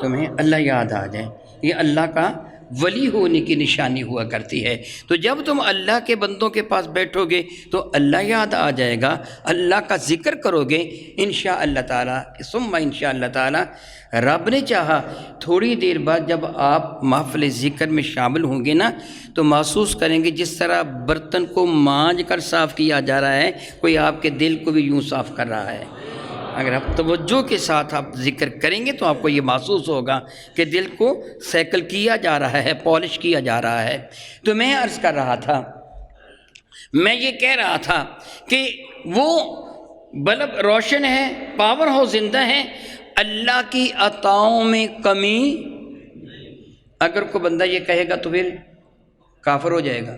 تمہیں اللہ یاد آ جائے، یہ اللہ کا ولی ہونے کی نشانی ہوا کرتی ہے۔ تو جب تم اللہ کے بندوں کے پاس بیٹھو گے تو اللہ یاد آ جائے گا، اللہ کا ذکر کرو گے انشاءاللہ تعالیٰ، ثم انشاءاللہ تعالیٰ رب نے چاہا تھوڑی دیر بعد جب آپ محفل ذکر میں شامل ہوں گے نا تو محسوس کریں گے جس طرح برتن کو مانج کر صاف کیا جا رہا ہے، کوئی آپ کے دل کو بھی یوں صاف کر رہا ہے۔ اگر آپ توجہ کے ساتھ آپ ذکر کریں گے تو آپ کو یہ محسوس ہوگا کہ دل کو سیکل کیا جا رہا ہے، پالش کیا جا رہا ہے۔ تو میں عرض کر رہا تھا، میں یہ کہہ رہا تھا کہ وہ بلب روشن ہے، پاور ہاؤس زندہ ہے، اللہ کی عطاؤں میں کمی۔ اگر کوئی بندہ یہ کہے گا تو پھر کافر ہو جائے گا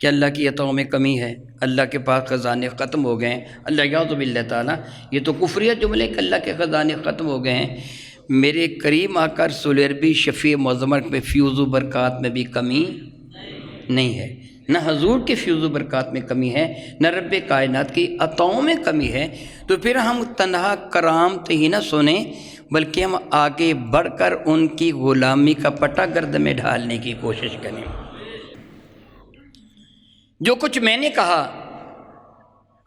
کہ اللہ کی عطاؤں میں کمی ہے، اللہ کے پاس خزانے ختم ہو گئے ہیں۔ اللہ یعوذ باللہ تعالیٰ، یہ تو کفریہ جملے کہ اللہ کے خزانے ختم ہو گئے ہیں۔ میرے کریم آقا رسول عربی شفیع معظمر میں فیوز و برکات میں بھی کمی نہیں ہے، نہ حضور کے فیوز و برکات میں کمی ہے، نہ رب کائنات کی عطاؤں میں کمی ہے۔ تو پھر ہم تنہا کرامت ہی نہ سنیں بلکہ ہم آگے بڑھ کر ان کی غلامی کا پٹا گرد میں ڈھالنے کی کوشش کریں۔ جو کچھ میں نے کہا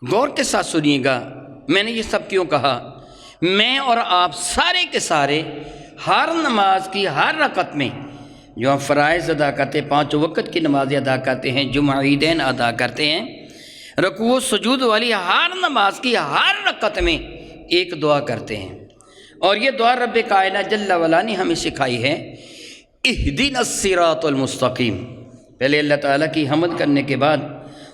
غور کے ساتھ سنیے گا۔ میں نے یہ سب کیوں کہا؟ میں اور آپ سارے کے سارے ہر نماز کی ہر رکعت میں جو ہم فرائض ادا کرتے ہیں، 5 وقت کی نمازیں ادا کرتے ہیں، جمعہ عیدین ادا کرتے ہیں، رکوع و سجود والی ہر نماز کی ہر رکعت میں ایک دعا کرتے ہیں، اور یہ دعا رب کائنات جل وعلا نے ہمیں سکھائی ہے، اہدنا الصراط المستقیم۔ پہلے اللہ تعالیٰ کی حمد کرنے کے بعد،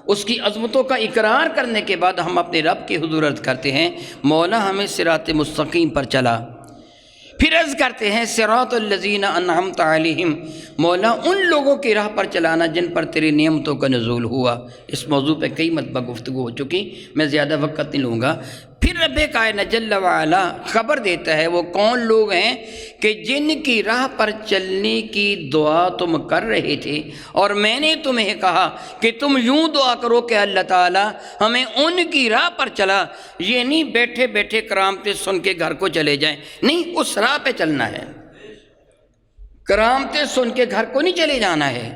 اس کی عظمتوں کا اقرار کرنے کے بعد ہم اپنے رب کے حضور عرض کرتے ہیں مولا ہمیں صراط مستقیم پر چلا۔ پھر عرض کرتے ہیں صراط الذین انعمت علیہم، مولا ان لوگوں کی راہ پر چلانا جن پر تیری نعمتوں کا نزول ہوا۔ اس موضوع پہ کئی مرتبہ گفتگو ہو چکی، میں زیادہ وقت نہیں لوں گا۔ پھر رب کائنات جل وعلا خبر دیتا ہے وہ کون لوگ ہیں کہ جن کی راہ پر چلنے کی دعا تم کر رہے تھے، اور میں نے تمہیں کہا کہ تم یوں دعا کرو کہ اللہ تعالیٰ ہمیں ان کی راہ پر چلا۔ یہ نہیں بیٹھے بیٹھے کرامتیں سن کے گھر کو چلے جائیں، نہیں، اس راہ پہ چلنا ہے۔ کرامتیں سن کے گھر کو نہیں چلے جانا ہے،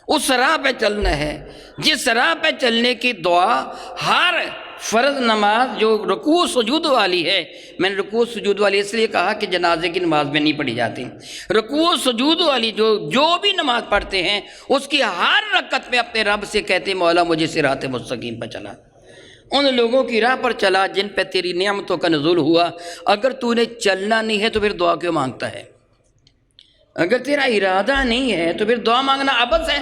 اس راہ پہ چلنا ہے جس راہ پہ چلنے کی دعا ہر فرض نماز جو رکوع سجود والی ہے، میں نے رکوع سجود والی اس لیے کہا کہ جنازے کی نماز میں نہیں پڑھی جاتی، رکوع سجود والی جو بھی نماز پڑھتے ہیں اس کی ہر رکعت میں اپنے رب سے کہتے ہیں مولا مجھے صراط مستقیم پر چلا، ان لوگوں کی راہ پر چلا جن پہ تیری نعمتوں کا نزول ہوا۔ اگر تو نے چلنا نہیں ہے تو پھر دعا کیوں مانگتا ہے؟ اگر تیرا ارادہ نہیں ہے تو پھر دعا مانگنا عبث ہے۔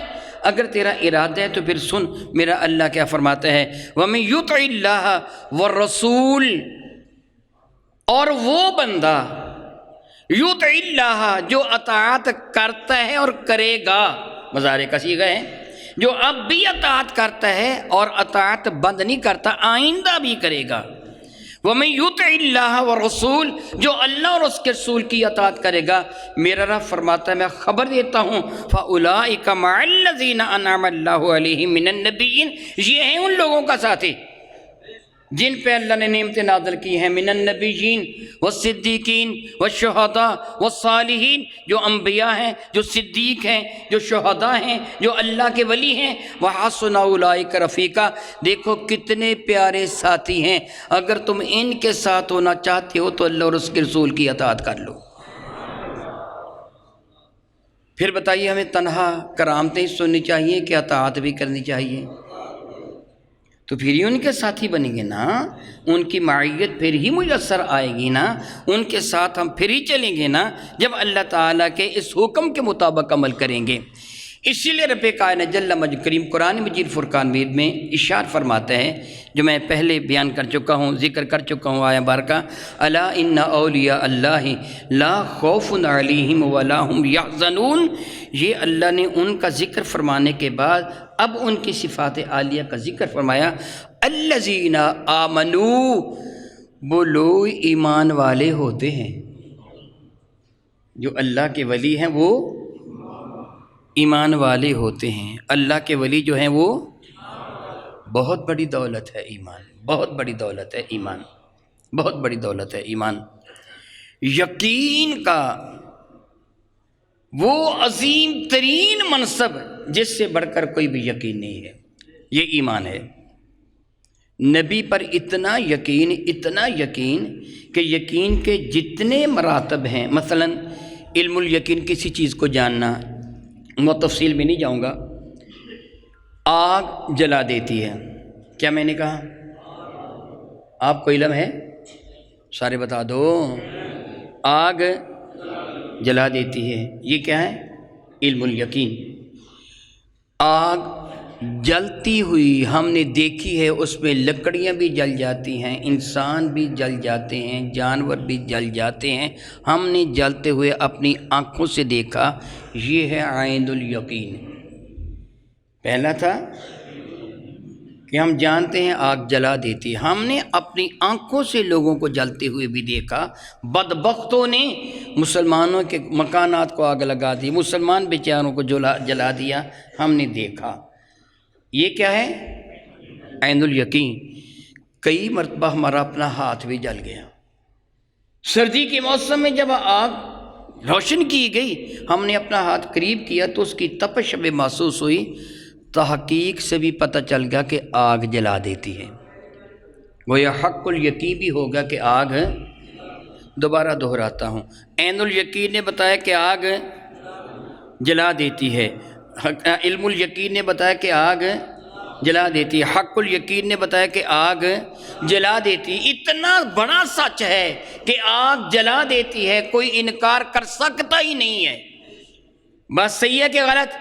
اگر تیرا ارادہ ہے تو پھر سن میرا اللہ کیا فرماتا ہے، وَمَن يُطِعِ اللَّهَ وَالرَّسُولَ، اور وہ بندہ یُطِعِ اللَّهَ جو اطاعت کرتا ہے اور کرے گا، مضارع کا صیغہ ہے، جو اب بھی اطاعت کرتا ہے اور اطاعت بند نہیں کرتا، آئندہ بھی کرے گا۔ وَمَن يُطِعِ اللَّهَ وَالرَّسُولَ، جو اللہ اور اس کے رسول کی اطاعت کرے گا، میرا رب فرماتا ہے میں خبر دیتا ہوں فَأُولَٰئِكَ مَعَ الَّذِينَ أَنْعَمَ اللَّهُ عَلَيْهِم مِّنَ النَّبِيِّينَ، یہ ہیں ان لوگوں کا ساتھی جن پہ اللہ نے نعمتیں نازل کی ہیں، من النبیین والصدیقین والشہداء والصالحین، جو انبیاء ہیں، جو صدیق ہیں، جو شہداء ہیں، جو اللہ کے ولی ہیں، وحسن اولئک رفیقا، دیکھو کتنے پیارے ساتھی ہیں۔ اگر تم ان کے ساتھ ہونا چاہتے ہو تو اللہ اور اس کے رسول کی اطاعت کر لو۔ پھر بتائیے ہمیں تنہا کرامتیں سننی چاہیے کہ اطاعت بھی کرنی چاہیے؟ تو پھر ہی ان کے ساتھی بنیں گے نا، ان کی معیت پھر ہی میسر آئے گی نا، ان کے ساتھ ہم پھر ہی چلیں گے نا جب اللہ تعالیٰ کے اس حکم کے مطابق عمل کریں گے۔ اسی لیے رب کائنات جل مجد کریم قرآن مجید فرقان مجید میں ارشاد فرماتا ہے، جو میں پہلے بیان کر چکا ہوں، ذکر کر چکا ہوں آیا بارکہ، الا ان اولیاء اللہ لا خوف علیہم ولا هم یحزنون۔ یہ اللہ نے ان کا ذکر فرمانے کے بعد اب ان کی صفات عالیہ کا ذکر فرمایا، الذین آمنوا، وہ لوگ ایمان والے ہوتے ہیں، جو اللہ کے ولی ہیں وہ ایمان والے ہوتے ہیں۔ اللہ کے ولی جو ہیں وہ بہت بڑی دولت ہے ایمان، بہت بڑی دولت ہے ایمان، بہت بڑی دولت ہے ایمان۔ یقین کا وہ عظیم ترین منصب جس سے بڑھ کر کوئی بھی یقین نہیں ہے، یہ ایمان ہے۔ نبی پر اتنا یقین، اتنا یقین کہ یقین کے جتنے مراتب ہیں، مثلا علم الیقین کسی چیز کو جاننا، میں تفصیل میں نہیں جاؤں گا، آگ جلا دیتی ہے، کیا میں نے کہا؟ آپ کو علم ہے؟ سارے بتا دو، آگ جلا دیتی ہے۔ یہ کیا ہے؟ علم الیقین۔ آگ جلتی ہوئی ہم نے دیکھی ہے، اس میں لکڑیاں بھی جل جاتی ہیں، انسان بھی جل جاتے ہیں، جانور بھی جل جاتے ہیں، ہم نے جلتے ہوئے اپنی آنکھوں سے دیکھا، یہ ہے عین الیقین۔ پہلا تھا کہ ہم جانتے ہیں آگ جلا دیتی، ہم نے اپنی آنکھوں سے لوگوں کو جلتے ہوئے بھی دیکھا۔ بدبختوں نے مسلمانوں کے مکانات کو آگ لگا دی، مسلمان بیچاروں کو جلا دیا، ہم نے دیکھا۔ یہ کیا ہے؟ عین الیقین۔ کئی مرتبہ ہمارا اپنا ہاتھ بھی جل گیا۔ سردی کے موسم میں جب آگ روشن کی گئی، ہم نے اپنا ہاتھ قریب کیا تو اس کی تپش ہمیں محسوس ہوئی۔ تحقیق سے بھی پتہ چل گیا کہ آگ جلا دیتی ہے۔ وہ یہ حق الیقین بھی ہوگا کہ آگ، دوبارہ دہراتا ہوں، عین الیقین نے بتایا کہ آگ جلا دیتی ہے، علم الیقین نے بتایا کہ آگ جلا دیتی ہے، حق الیقین نے بتایا کہ آگ جلا دیتی۔ اتنا بڑا سچ ہے کہ آگ جلا دیتی ہے، کوئی انکار کر سکتا ہی نہیں ہے۔ بات صحیح ہے کہ غلط؟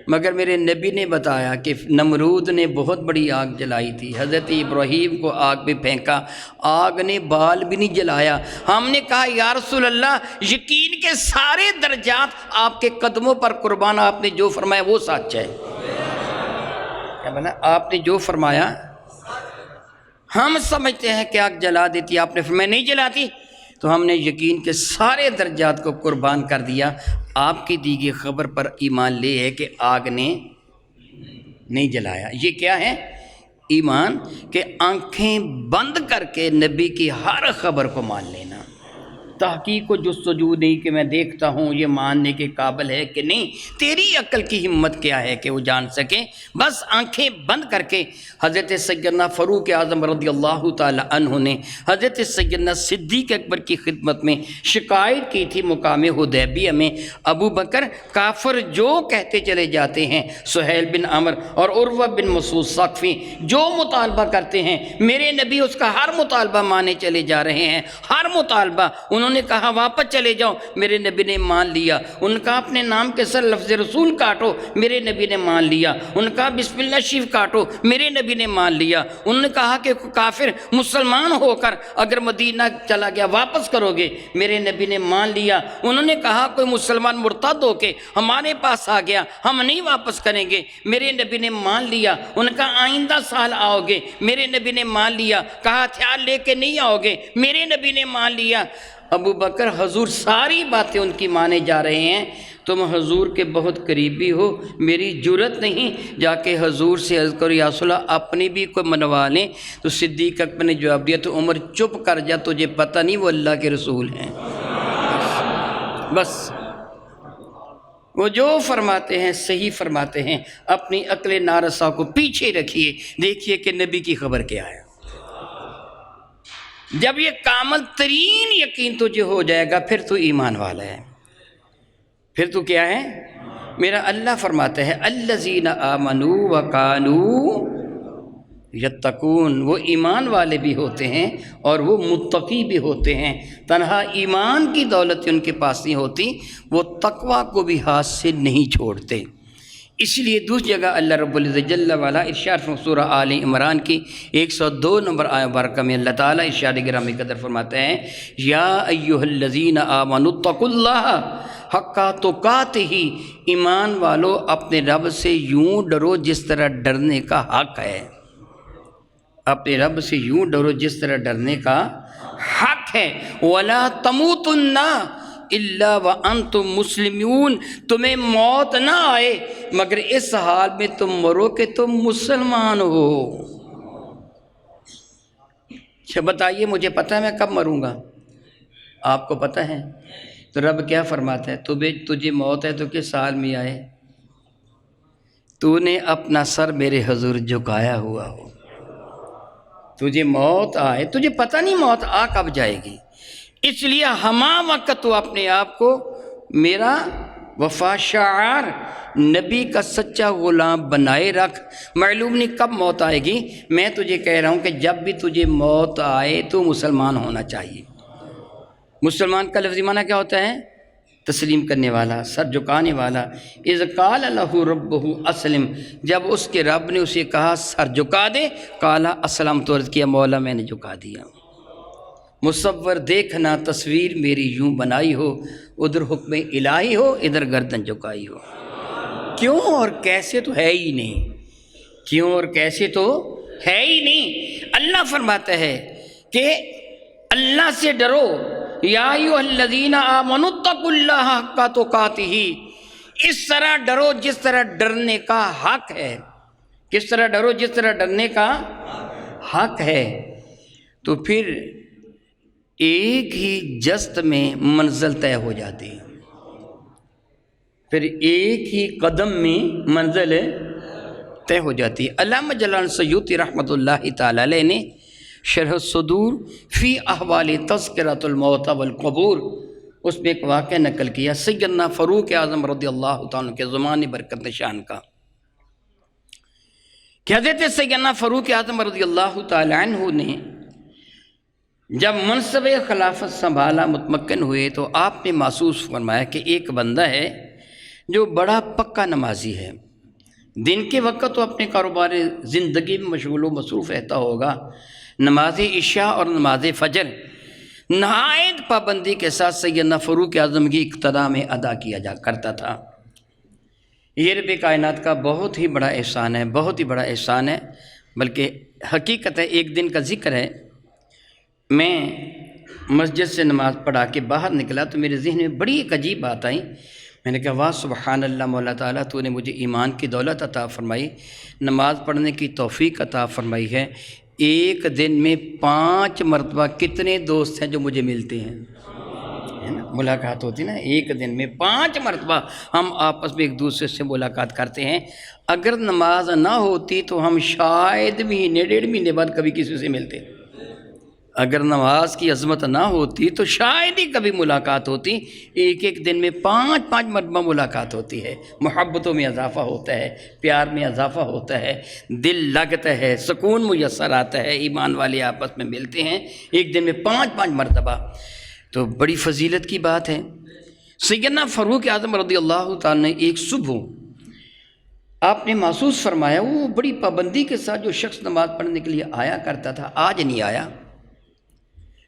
مگر میرے نبی نے بتایا کہ نمرود نے بہت بڑی آگ جلائی تھی، حضرت ابراہیم کو آگ پہ پھینکا، آگ نے بال بھی نہیں جلایا۔ ہم نے کہا یا رسول اللہ، یقین کے سارے درجات آپ کے قدموں پر قربان، آپ نے جو فرمایا وہ سچ ہے۔ کیا بنا؟ آپ نے جو فرمایا، ہم سمجھتے ہیں کہ آگ جلا دیتی، آپ نے فرمایا نہیں جلاتی، تو ہم نے یقین کے سارے درجات کو قربان کر دیا۔ آپ کی دی گئی خبر پر ایمان لے ہے کہ آگ نے نہیں جلایا۔ یہ کیا ہے؟ ایمان، کہ آنکھیں بند کر کے نبی کی ہر خبر کو مان لینا۔ تحقیق و جستجو نہیں کہ میں دیکھتا ہوں یہ ماننے کے قابل ہے کہ نہیں، تیری عقل کی ہمت کیا ہے کہ وہ جان سکے؟ بس آنکھیں بند کر کے حضرت سیدنا فاروق اعظم رضی اللہ تعالی عنہ نے حضرت سیدنا صدیق اکبر کی خدمت میں شکایت کی تھی مقام حدیبیہ میں، ابو بکر کافر جو کہتے چلے جاتے ہیں، سہیل بن عمر اور عروہ بن مسعود ثقفی جو مطالبہ کرتے ہیں، میرے نبی اس کا ہر مطالبہ مانے چلے جا رہے ہیں، ہر مطالبہ۔ انہوں نے کہا واپس چلے جاؤ، میرے نبی نے مان لیا۔ ان کا اپنے نام کے سر لفظ رسول کاٹو، میرے نبی نے مان لیا۔ ان کا بسم اللہ شریف کاٹو، میرے نبی نے مان لیا۔ انہوں نے کہا کہ کافر مسلمان ہو کر اگر مدینہ چلا گیا واپس کرو گے، میرے نبی نے مان لیا۔ انہوں نے کہا کوئی مسلمان مرتد ہو کے ہمارے پاس آ گیا، ہم نہیں واپس کریں گے، میرے نبی نے مان لیا۔ ان کا آئندہ سال آؤ گے، میرے نبی نے مان لیا۔ کہا ہتھیار لے کے نہیں آؤ گے، میرے نبی نے مان لیا۔ ابو بکر حضور ساری باتیں ان کی مانے جا رہے ہیں، تم حضور کے بہت قریبی ہو، میری جرت نہیں جا کے حضور سے عرض کرو یا رسول اللہ اپنی بھی کوئی منوا لیں۔ تو صدیق اکبر نے جواب دیا تو عمر چپ کر جا، تجھے پتہ نہیں وہ اللہ کے رسول ہیں۔ بس وہ جو فرماتے ہیں صحیح فرماتے ہیں، اپنی عقل نارسا کو پیچھے رکھیے، دیکھیے کہ نبی کی خبر کیا ہے۔ جب یہ کامل ترین یقین تجھے ہو جائے گا پھر تو ایمان والا ہے، پھر تو کیا ہے؟ میرا اللہ فرماتا ہے الذین آمنوا وکانوا یتقون، وہ ایمان والے بھی ہوتے ہیں اور وہ متقی بھی ہوتے ہیں۔ تنہا ایمان کی دولت ان کے پاس نہیں ہوتی، وہ تقوی کو بھی ہاتھ سے نہیں چھوڑتے۔ اس لیے دوسری جگہ اللہ رب العزت جل وعلا ارشاد سورہ آل عمران کی 102 نمبر آیت مبارکہ میں اللہ تعالیٰ ارشاد گرامی قدر فرماتے ہیں یا ایھا الذین آمنوا اتقوا اللہ حق تقاتہ، ایمان والو اپنے رب سے یوں ڈرو جس طرح ڈرنے کا حق ہے، اپنے رب سے یوں ڈرو جس طرح ڈرنے کا حق ہے۔ ولا تموتن الا وانتم مسلمون، تمہیں موت نہ آئے مگر اس حال میں تم مرو کہ تم مسلمان ہو۔ اچھا بتائیے مجھے پتہ ہے میں کب مروں گا؟ آپ کو پتہ ہے؟ تو رب کیا فرماتا ہے تجھے موت ہے تو کس سال میں آئے؟ تو نے اپنا سر میرے حضور جھکایا ہوا ہو، تجھے موت آئے، تجھے پتہ نہیں موت آ کب جائے گی، اس لیے ہما وقت تو اپنے آپ کو میرا وفا شعار نبی کا سچا غلام بنائے رکھ. معلوم نہیں کب موت آئے گی. میں تجھے کہہ رہا ہوں کہ جب بھی تجھے موت آئے تو مسلمان ہونا چاہیے. مسلمان کا لفظی معنی کیا ہوتا ہے؟ تسلیم کرنے والا، سر جھکانے والا. اذ قال لہ ربہ اسلم، جب اس کے رب نے اسے کہا سر جھکا دے، قال اسلمت، عرض کیا مولا میں نے جھکا دیا. مصور دیکھنا تصویر میری یوں بنائی ہو، ادھر حکم الہی ہو ادھر گردن جھکائی ہو. کیوں اور کیسے تو ہے ہی نہیں، کیوں اور کیسے تو ہے ہی نہیں. اللہ فرماتا ہے کہ اللہ سے ڈرو، یا ایھا الذین آمنوا اتقوا اللہ حق تقاتہ، اس طرح ڈرو جس طرح ڈرنے کا حق ہے. کس طرح ڈرو؟ جس طرح ڈرنے کا حق ہے. تو پھر ایک ہی جست میں منزل طے ہو جاتی ہے، پھر ایک ہی قدم میں منزل طے ہو جاتی ہے. علامہ جلال سیوطی رحمۃ اللہ تعالی علیہ نے شرح الصدور فی احوال تذکرۃ الموت والقبور اس میں ایک واقعہ نقل کیا سیدنا فاروق اعظم رضی اللہ تعالیٰ کے زمانے برکت نشان کا، کہ حضرت سیدنا فاروق اعظم رضی اللہ تعالیٰ عنہ نے جب منصب خلافت سنبھالا، متمکن ہوئے، تو آپ نے محسوس فرمایا کہ ایک بندہ ہے جو بڑا پکا نمازی ہے. دن کے وقت تو اپنے کاروبار زندگی میں مشغول و مصروف رہتا ہوگا، نماز عشاء اور نماز فجر نہایت پابندی کے ساتھ سیدنا فاروق اعظم کی اقتداء میں ادا کیا جا کرتا تھا. یہ رب کائنات کا بہت ہی بڑا احسان ہے، بہت ہی بڑا احسان ہے. بلکہ حقیقت ہے، ایک دن کا ذکر ہے، میں مسجد سے نماز پڑھا کے باہر نکلا تو میرے ذہن میں بڑی ایک عجیب بات آئی. میں نے کہا واہ سبحان اللہ مولا تعالیٰ، تو نے مجھے ایمان کی دولت عطا فرمائی، نماز پڑھنے کی توفیق عطا فرمائی ہے. ایک دن میں 5 مرتبہ کتنے دوست ہیں جو مجھے ملتے ہیں، ہے نا، ملاقات ہوتی نا. ایک دن میں 5 مرتبہ ہم آپس میں ایک دوسرے سے ملاقات کرتے ہیں. اگر نماز نہ ہوتی تو ہم شاید مہینے 1.5 مہینے بعد کبھی کسی سے ملتے. اگر نماز کی عظمت نہ ہوتی تو شاید ہی کبھی ملاقات ہوتی. ایک ایک دن میں 5 مرتبہ ملاقات ہوتی ہے. محبتوں میں اضافہ ہوتا ہے، پیار میں اضافہ ہوتا ہے، دل لگتا ہے، سکون میسر آتا ہے. ایمان والے آپس میں ملتے ہیں ایک دن میں 5 مرتبہ، تو بڑی فضیلت کی بات ہے. سیدنا فاروق اعظم رضی اللہ تعالیٰ نے ایک صبح آپ نے محسوس فرمایا، وہ بڑی پابندی کے ساتھ جو شخص نماز پڑھنے کے لیے آیا کرتا تھا آج نہیں آیا.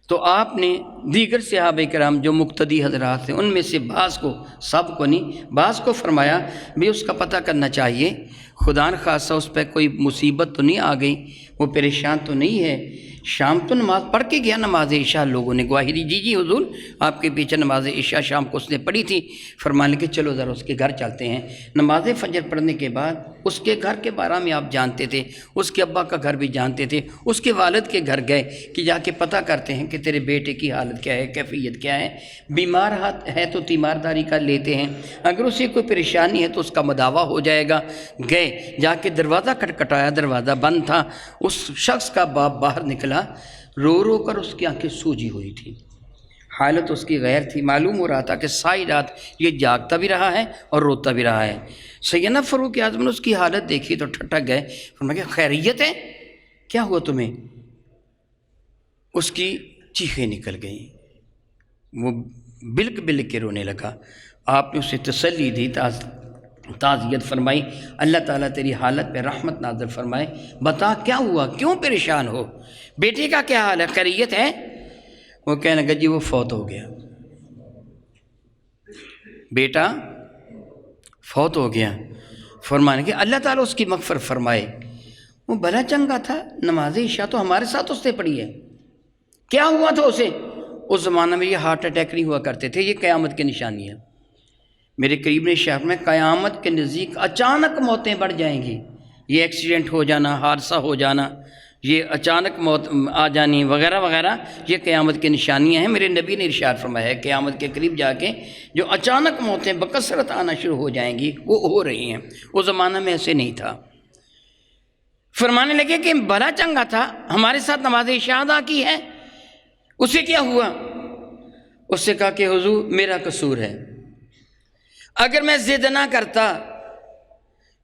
تو آپ نے دیگر صحابہ کرام جو مقتدی حضرات ہیں ان میں سے بعض کو، سب کو نہیں، بعض کو فرمایا بھی اس کا پتہ کرنا چاہیے خدا نخواستہ اس پہ کوئی مصیبت تو نہیں آ گئی، وہ پریشان تو نہیں ہے. شام تو نماز پڑھ کے گیا نماز عشاء. لوگوں نے گواہی دی جی حضور آپ کے پیچھے نماز عشاء شام کو اس نے پڑھی تھی. فرمانے کہ چلو ذرا اس کے گھر چلتے ہیں. نماز فجر پڑھنے کے بعد اس کے گھر کے بارے میں آپ جانتے تھے، اس کے ابا کا گھر بھی جانتے تھے، اس کے والد کے گھر گئے کہ جا کے پتہ کرتے ہیں کہ تیرے بیٹے کی حالت کیا ہے، کیفیت کیا ہے. بیمار ہے تو تیمارداری کر لیتے ہیں، اگر اسے کوئی پریشانی ہے تو اس کا مداوع ہو جائے گا. گئے، جا کے دروازہ کھٹکھٹایا، دروازہ بند تھا. اس شخص کا باپ باہر نکلا، رو رو کر اس کی آنکھیں سوجی ہوئی تھی، حالت اس کی غیر تھی. معلوم ہو رہا تھا کہ ساری رات یہ جاگتا بھی رہا ہے اور روتا بھی رہا ہے. سیدنا فاروق اعظم نے اس کی حالت دیکھی تو ٹھٹک گئے. فرمایا کہ خیریت ہے، کیا ہوا تمہیں؟ اس کی چیخیں نکل گئیں، وہ بلک بلک کے رونے لگا. آپ نے اسے تسلی دی، تعزیت فرمائی، اللہ تعالیٰ تیری حالت پہ رحمت نازل فرمائے. بتا کیا ہوا، کیوں پریشان ہو، بیٹے کا کیا حال ہے، خیریت ہے؟ وہ کہنے لگا جی وہ فوت ہو گیا، بیٹا فوت ہو گیا. فرمانے کہ اللہ تعالیٰ اس کی مغفرت فرمائے. وہ بھلا چنگا تھا، نماز عشاء تو ہمارے ساتھ اس نے پڑھی ہے. کیا ہوا تھا اسے؟ اس زمانہ میں یہ ہارٹ اٹیک نہیں ہوا کرتے تھے، یہ قیامت کی نشانی ہے. میرے قریب نے شہر میں قیامت کے نزدیک اچانک موتیں بڑھ جائیں گی. یہ ایکسیڈنٹ ہو جانا، حادثہ ہو جانا، یہ اچانک موت آ جانی وغیرہ وغیرہ، یہ قیامت کی نشانیاں ہیں. میرے نبی نے ارشاد فرمایا ہے قیامت کے قریب جا کے جو اچانک موتیں بکثرت آنا شروع ہو جائیں گی وہ ہو رہی ہیں. اس زمانہ میں ایسے نہیں تھا. فرمانے لگے کہ بھلا چنگا تھا، ہمارے ساتھ نماز عشاء ادا کی ہے، اسے کیا ہوا؟ اس سے کہا کہ حضور میرا قصور ہے، اگر میں ضد نہ کرتا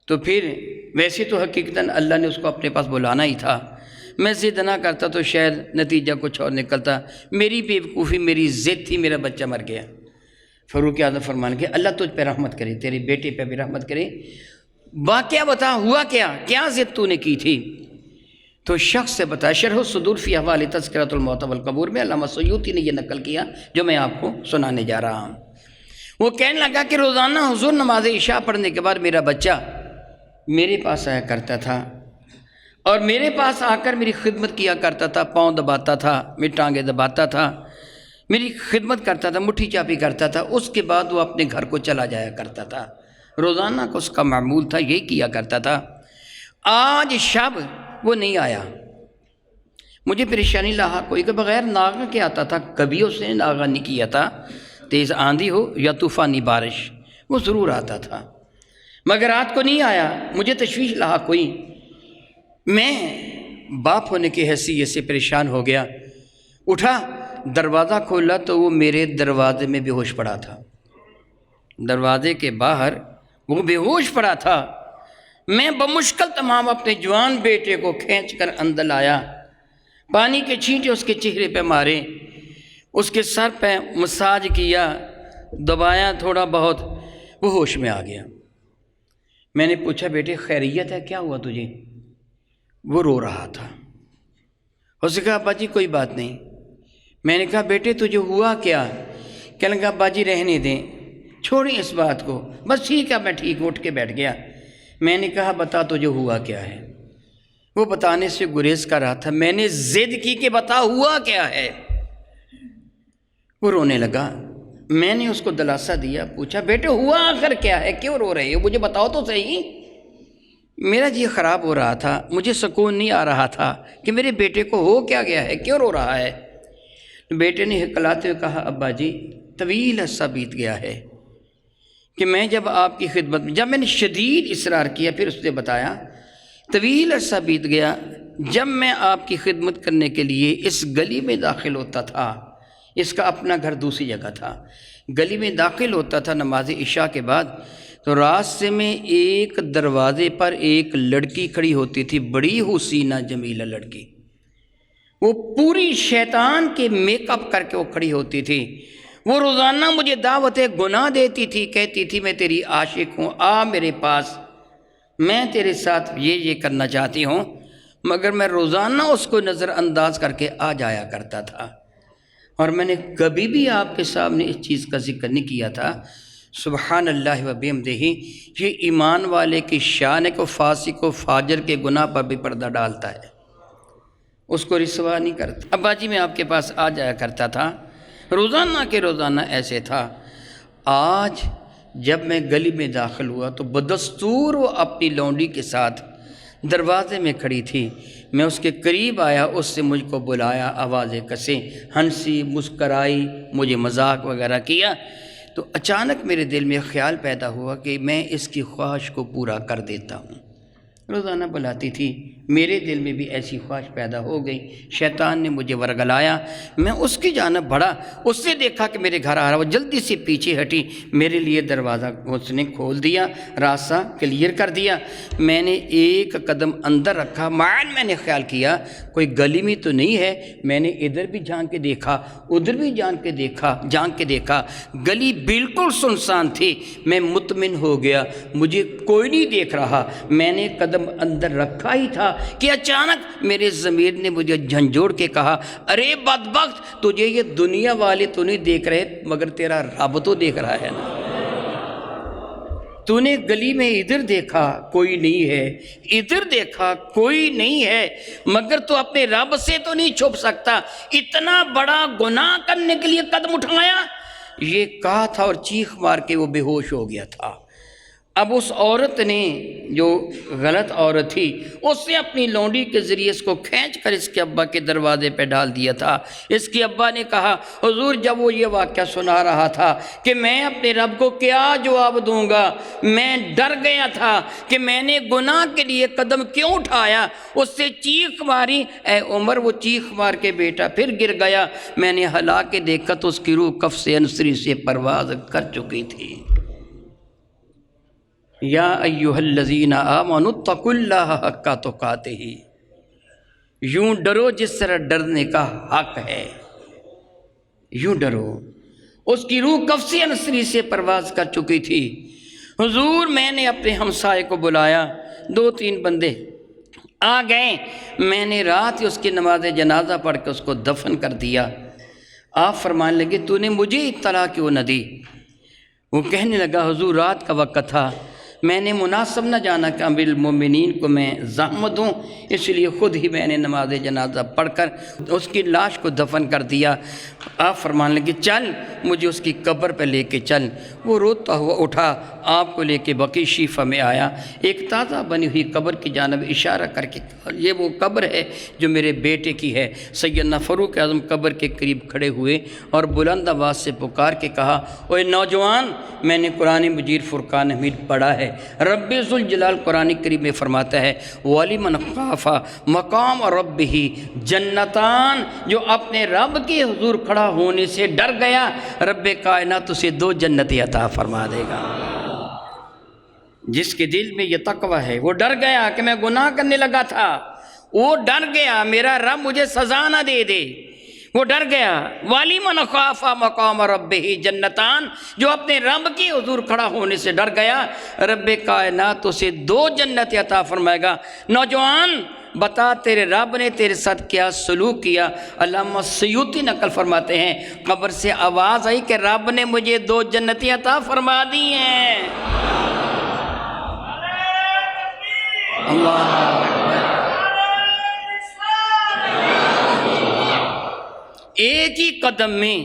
تو پھر ویسے تو حقیقتاً اللہ نے اس کو اپنے پاس بلانا ہی تھا، میں ضد نہ کرتا تو شاید نتیجہ کچھ اور نکلتا، میری بیوقوفی، میری ضد تھی، میرا بچہ مر گیا۔ فاروق اعظم فرمان کہ اللہ تجھ پہ رحمت کرے، تیرے بیٹے پہ بھی رحمت کرے، واقعہ بتا ہوا کیا ضد تو نے کی تھی؟ تو شخص سے بتا، شرح الصدور فی احوال تذکرۃ الموتى والقبور میں علامہ سیوطی نے یہ نقل کیا جو میں آپ کو سنانے جا رہا ہوں۔ وہ کہنے لگا کہ روزانہ حضور نماز عشاء پڑھنے کے بعد میرا بچہ میرے پاس آیا کرتا تھا اور میرے پاس آ کر میری خدمت کیا کرتا تھا، پاؤں دباتا تھا، میری ٹانگیں دباتا تھا، میری خدمت کرتا تھا، مٹھی چاپی کرتا تھا، اس کے بعد وہ اپنے گھر کو چلا جایا کرتا تھا۔ روزانہ کو اس کا معمول تھا، یہی کیا کرتا تھا۔ آج شب وہ نہیں آیا، مجھے پریشانی لاحق ہوئی کہ بغیر ناغہ کے آتا تھا، کبھی اس نے ناغہ نہیں کیا تھا، تیز آندھی ہو یا طوفانی بارش وہ ضرور آتا تھا، مگر رات کو نہیں آیا۔ مجھے تشویش لاحق ہوئی، میں باپ ہونے کی حیثیت سے پریشان ہو گیا، اٹھا دروازہ کھولا تو وہ میرے دروازے میں بے ہوش پڑا تھا، دروازے کے باہر وہ بے ہوش پڑا تھا۔ میں بمشکل تمام اپنے جوان بیٹے کو کھینچ کر اندر لایا، پانی کے چھینٹے اس کے چہرے پہ مارے، اس کے سر پہ مساج کیا، دبایا تھوڑا بہت، وہ ہوش میں آ گیا۔ میں نے پوچھا بیٹے خیریت ہے، کیا ہوا تجھے؟ وہ رو رہا تھا۔ اس نے کہا ابا جی کوئی بات نہیں۔ میں نے کہا بیٹے تجھے ہوا کیا؟ کہنے لگا ابا جی رہنے دیں، چھوڑیں اس بات کو، بس ٹھیک ہے میں ٹھیک، اٹھ کے بیٹھ گیا۔ میں نے کہا بتا تجھے ہوا کیا ہے؟ وہ بتانے سے گریز کر رہا تھا۔ میں نے ضد کی کہ بتا ہوا کیا ہے؟ وہ رونے لگا۔ میں نے اس کو دلاسا دیا، پوچھا بیٹے ہوا آخر کیا ہے، کیوں رو رہے ہو، مجھے بتاؤ تو صحیح۔ میرا جی خراب ہو رہا تھا، مجھے سکون نہیں آ رہا تھا کہ میرے بیٹے کو ہو کیا گیا ہے، کیوں رو رہا ہے؟ بیٹے نے ہکلاتے ہوئے کہا ابا جی طویل عرصہ بیت گیا ہے کہ میں جب آپ کی خدمت میں، جب میں نے شدید اصرار کیا، پھر اس نے بتایا طویل عرصہ بیت گیا جب میں آپ کی خدمت کرنے کے لیے اس گلی میں داخل ہوتا تھا، اس کا اپنا گھر دوسری جگہ تھا، گلی میں داخل ہوتا تھا نماز عشاء کے بعد، تو راستے میں ایک دروازے پر ایک لڑکی کھڑی ہوتی تھی، بڑی حسینہ جمیلہ لڑکی، وہ پوری شیطان کے میک اپ کر کے وہ کھڑی ہوتی تھی۔ وہ روزانہ مجھے دعوت گناہ دیتی تھی، کہتی تھی میں تیری عاشق ہوں، آ میرے پاس، میں تیرے ساتھ یہ کرنا چاہتی ہوں، مگر میں روزانہ اس کو نظر انداز کر کے آ جایا کرتا تھا، اور میں نے کبھی بھی آپ کے سامنے اس چیز کا ذکر نہیں کیا تھا۔ سبحان اللہ و بحمدہ، یہ ایمان والے کی شان ہے کہ فاسق و فاجر کے گناہ پر بھی پردہ ڈالتا ہے، اس کو رسوا نہیں کرتا۔ ابا جی میں آپ کے پاس آ جایا کرتا تھا، روزانہ کے روزانہ ایسے تھا۔ آج جب میں گلی میں داخل ہوا تو بدستور وہ اپنی لونڈی کے ساتھ دروازے میں کھڑی تھی، میں اس کے قریب آیا، اس سے مجھ کو بلایا، آوازیں کسیں، ہنسی، مسکرائی، مجھے مذاق وغیرہ کیا، تو اچانک میرے دل میں خیال پیدا ہوا کہ میں اس کی خواہش کو پورا کر دیتا ہوں۔ روزانہ بلاتی تھی، میرے دل میں بھی ایسی خواہش پیدا ہو گئی، شیطان نے مجھے ورگلایا، میں اس کی جانب بڑھا، اس نے دیکھا کہ میرے گھر آ رہا، وہ جلدی سے پیچھے ہٹی، میرے لیے دروازہ اس نے کھول دیا، راستہ کلیئر کر دیا۔ میں نے ایک قدم اندر رکھا، معاً میں نے خیال کیا کوئی گلی میں تو نہیں ہے، میں نے ادھر بھی جھانک کے دیکھا، ادھر بھی جھانک کے دیکھا، گلی بالکل سنسان تھی۔ میں مطمئن ہو گیا، مجھے کوئی نہیں دیکھ رہا، میں نے قدم اندر رکھا ہی تھا کہ اچانک میرے ضمیر نے مجھے جھنجھوڑ کے کہا ارے بدبخت، تجھے یہ دنیا والے تو نہیں دیکھ رہے مگر تیرا رب تو دیکھ رہا ہے نا، تو نے گلی میں ادھر دیکھا کوئی نہیں ہے، ادھر دیکھا کوئی نہیں ہے، مگر تو اپنے رب سے تو نہیں چھپ سکتا، اتنا بڑا گناہ کرنے کے لیے قدم اٹھایا۔ یہ کہا تھا اور چیخ مار کے وہ بے ہوش ہو گیا تھا۔ اب اس عورت نے، جو غلط عورت تھی، اس نے اپنی لونڈی کے ذریعے اس کو کھینچ کر اس کے ابا کے دروازے پہ ڈال دیا تھا۔ اس کے ابا نے کہا حضور جب وہ یہ واقعہ سنا رہا تھا کہ میں اپنے رب کو کیا جواب دوں گا، میں ڈر گیا تھا کہ میں نے گناہ کے لیے قدم کیوں اٹھایا، اس سے چیخ ماری، اے عمر، وہ چیخ مار کے بیٹا پھر گر گیا، میں نے ہلا کے دیکھا تو اس کی روح کف سے انصری سے پرواز کر چکی تھی۔ یا ایھا الذین آمنوا اتقوا اللہ حق تقاتہ، یوں ڈرو جس طرح ڈرنے کا حق ہے، یوں ڈرو۔ اس کی روح قفص انصری سے پرواز کر چکی تھی۔ حضور میں نے اپنے ہمسائے کو بلایا، 2-3 بندے آ گئے، میں نے رات ہی اس کی نماز جنازہ پڑھ کے اس کو دفن کر دیا۔ آپ فرمانے لگے تو نے مجھے اطلاع کیوں نہ دی؟ وہ کہنے لگا حضور رات کا وقت تھا، میں نے مناسب نہ جانا کہ امیر المومنین کو میں زحمت دوں، اس لیے خود ہی میں نے نماز جنازہ پڑھ کر اس کی لاش کو دفن کر دیا۔ آپ فرمانے لگے چل مجھے اس کی قبر پہ لے کے چل۔ وہ روتا ہوا اٹھا، آپ کو لے کے بقیع شیفہ میں آیا، ایک تازہ بنی ہوئی قبر کی جانب اشارہ کر کے یہ وہ قبر ہے جو میرے بیٹے کی ہے۔ سیدنا فاروق اعظم قبر کے قریب کھڑے ہوئے اور بلند آواز سے پکار کے کہا، اوے نوجوان، میں نے قرآن مجید فرقان حمید پڑھا ہے، رب ذوالجلال قرآن کریم میں فرماتا ہے وَلِمَنْ خَافَ مَقَامَ رَبِّهِ جنتان، جو اپنے رب کے حضور کھڑا ہونے سے ڈر گیا، رب کائنات اسے 2 جنتیں عطا فرما دے گا۔ جس کے دل میں یہ تقوی ہے، وہ ڈر گیا کہ میں گناہ کرنے لگا تھا، وہ ڈر گیا میرا رب مجھے سزا نہ دے دے، وہ ڈر گیا۔ وَلِمَنْ خَافَ مَقَامَ رَبِّهِ جنتان، جو اپنے رب کی حضور کھڑا ہونے سے ڈر گیا، رب کائنات اسے 2 جنت عطا فرمائے گا۔ نوجوان بتا تیرے رب نے تیرے ساتھ کیا سلوک کیا؟ علامہ سیوطی نقل فرماتے ہیں قبر سے آواز آئی کہ رب نے مجھے 2 جنتیں عطا فرما دی ہیں۔ اللہ ایک ہی قدم میں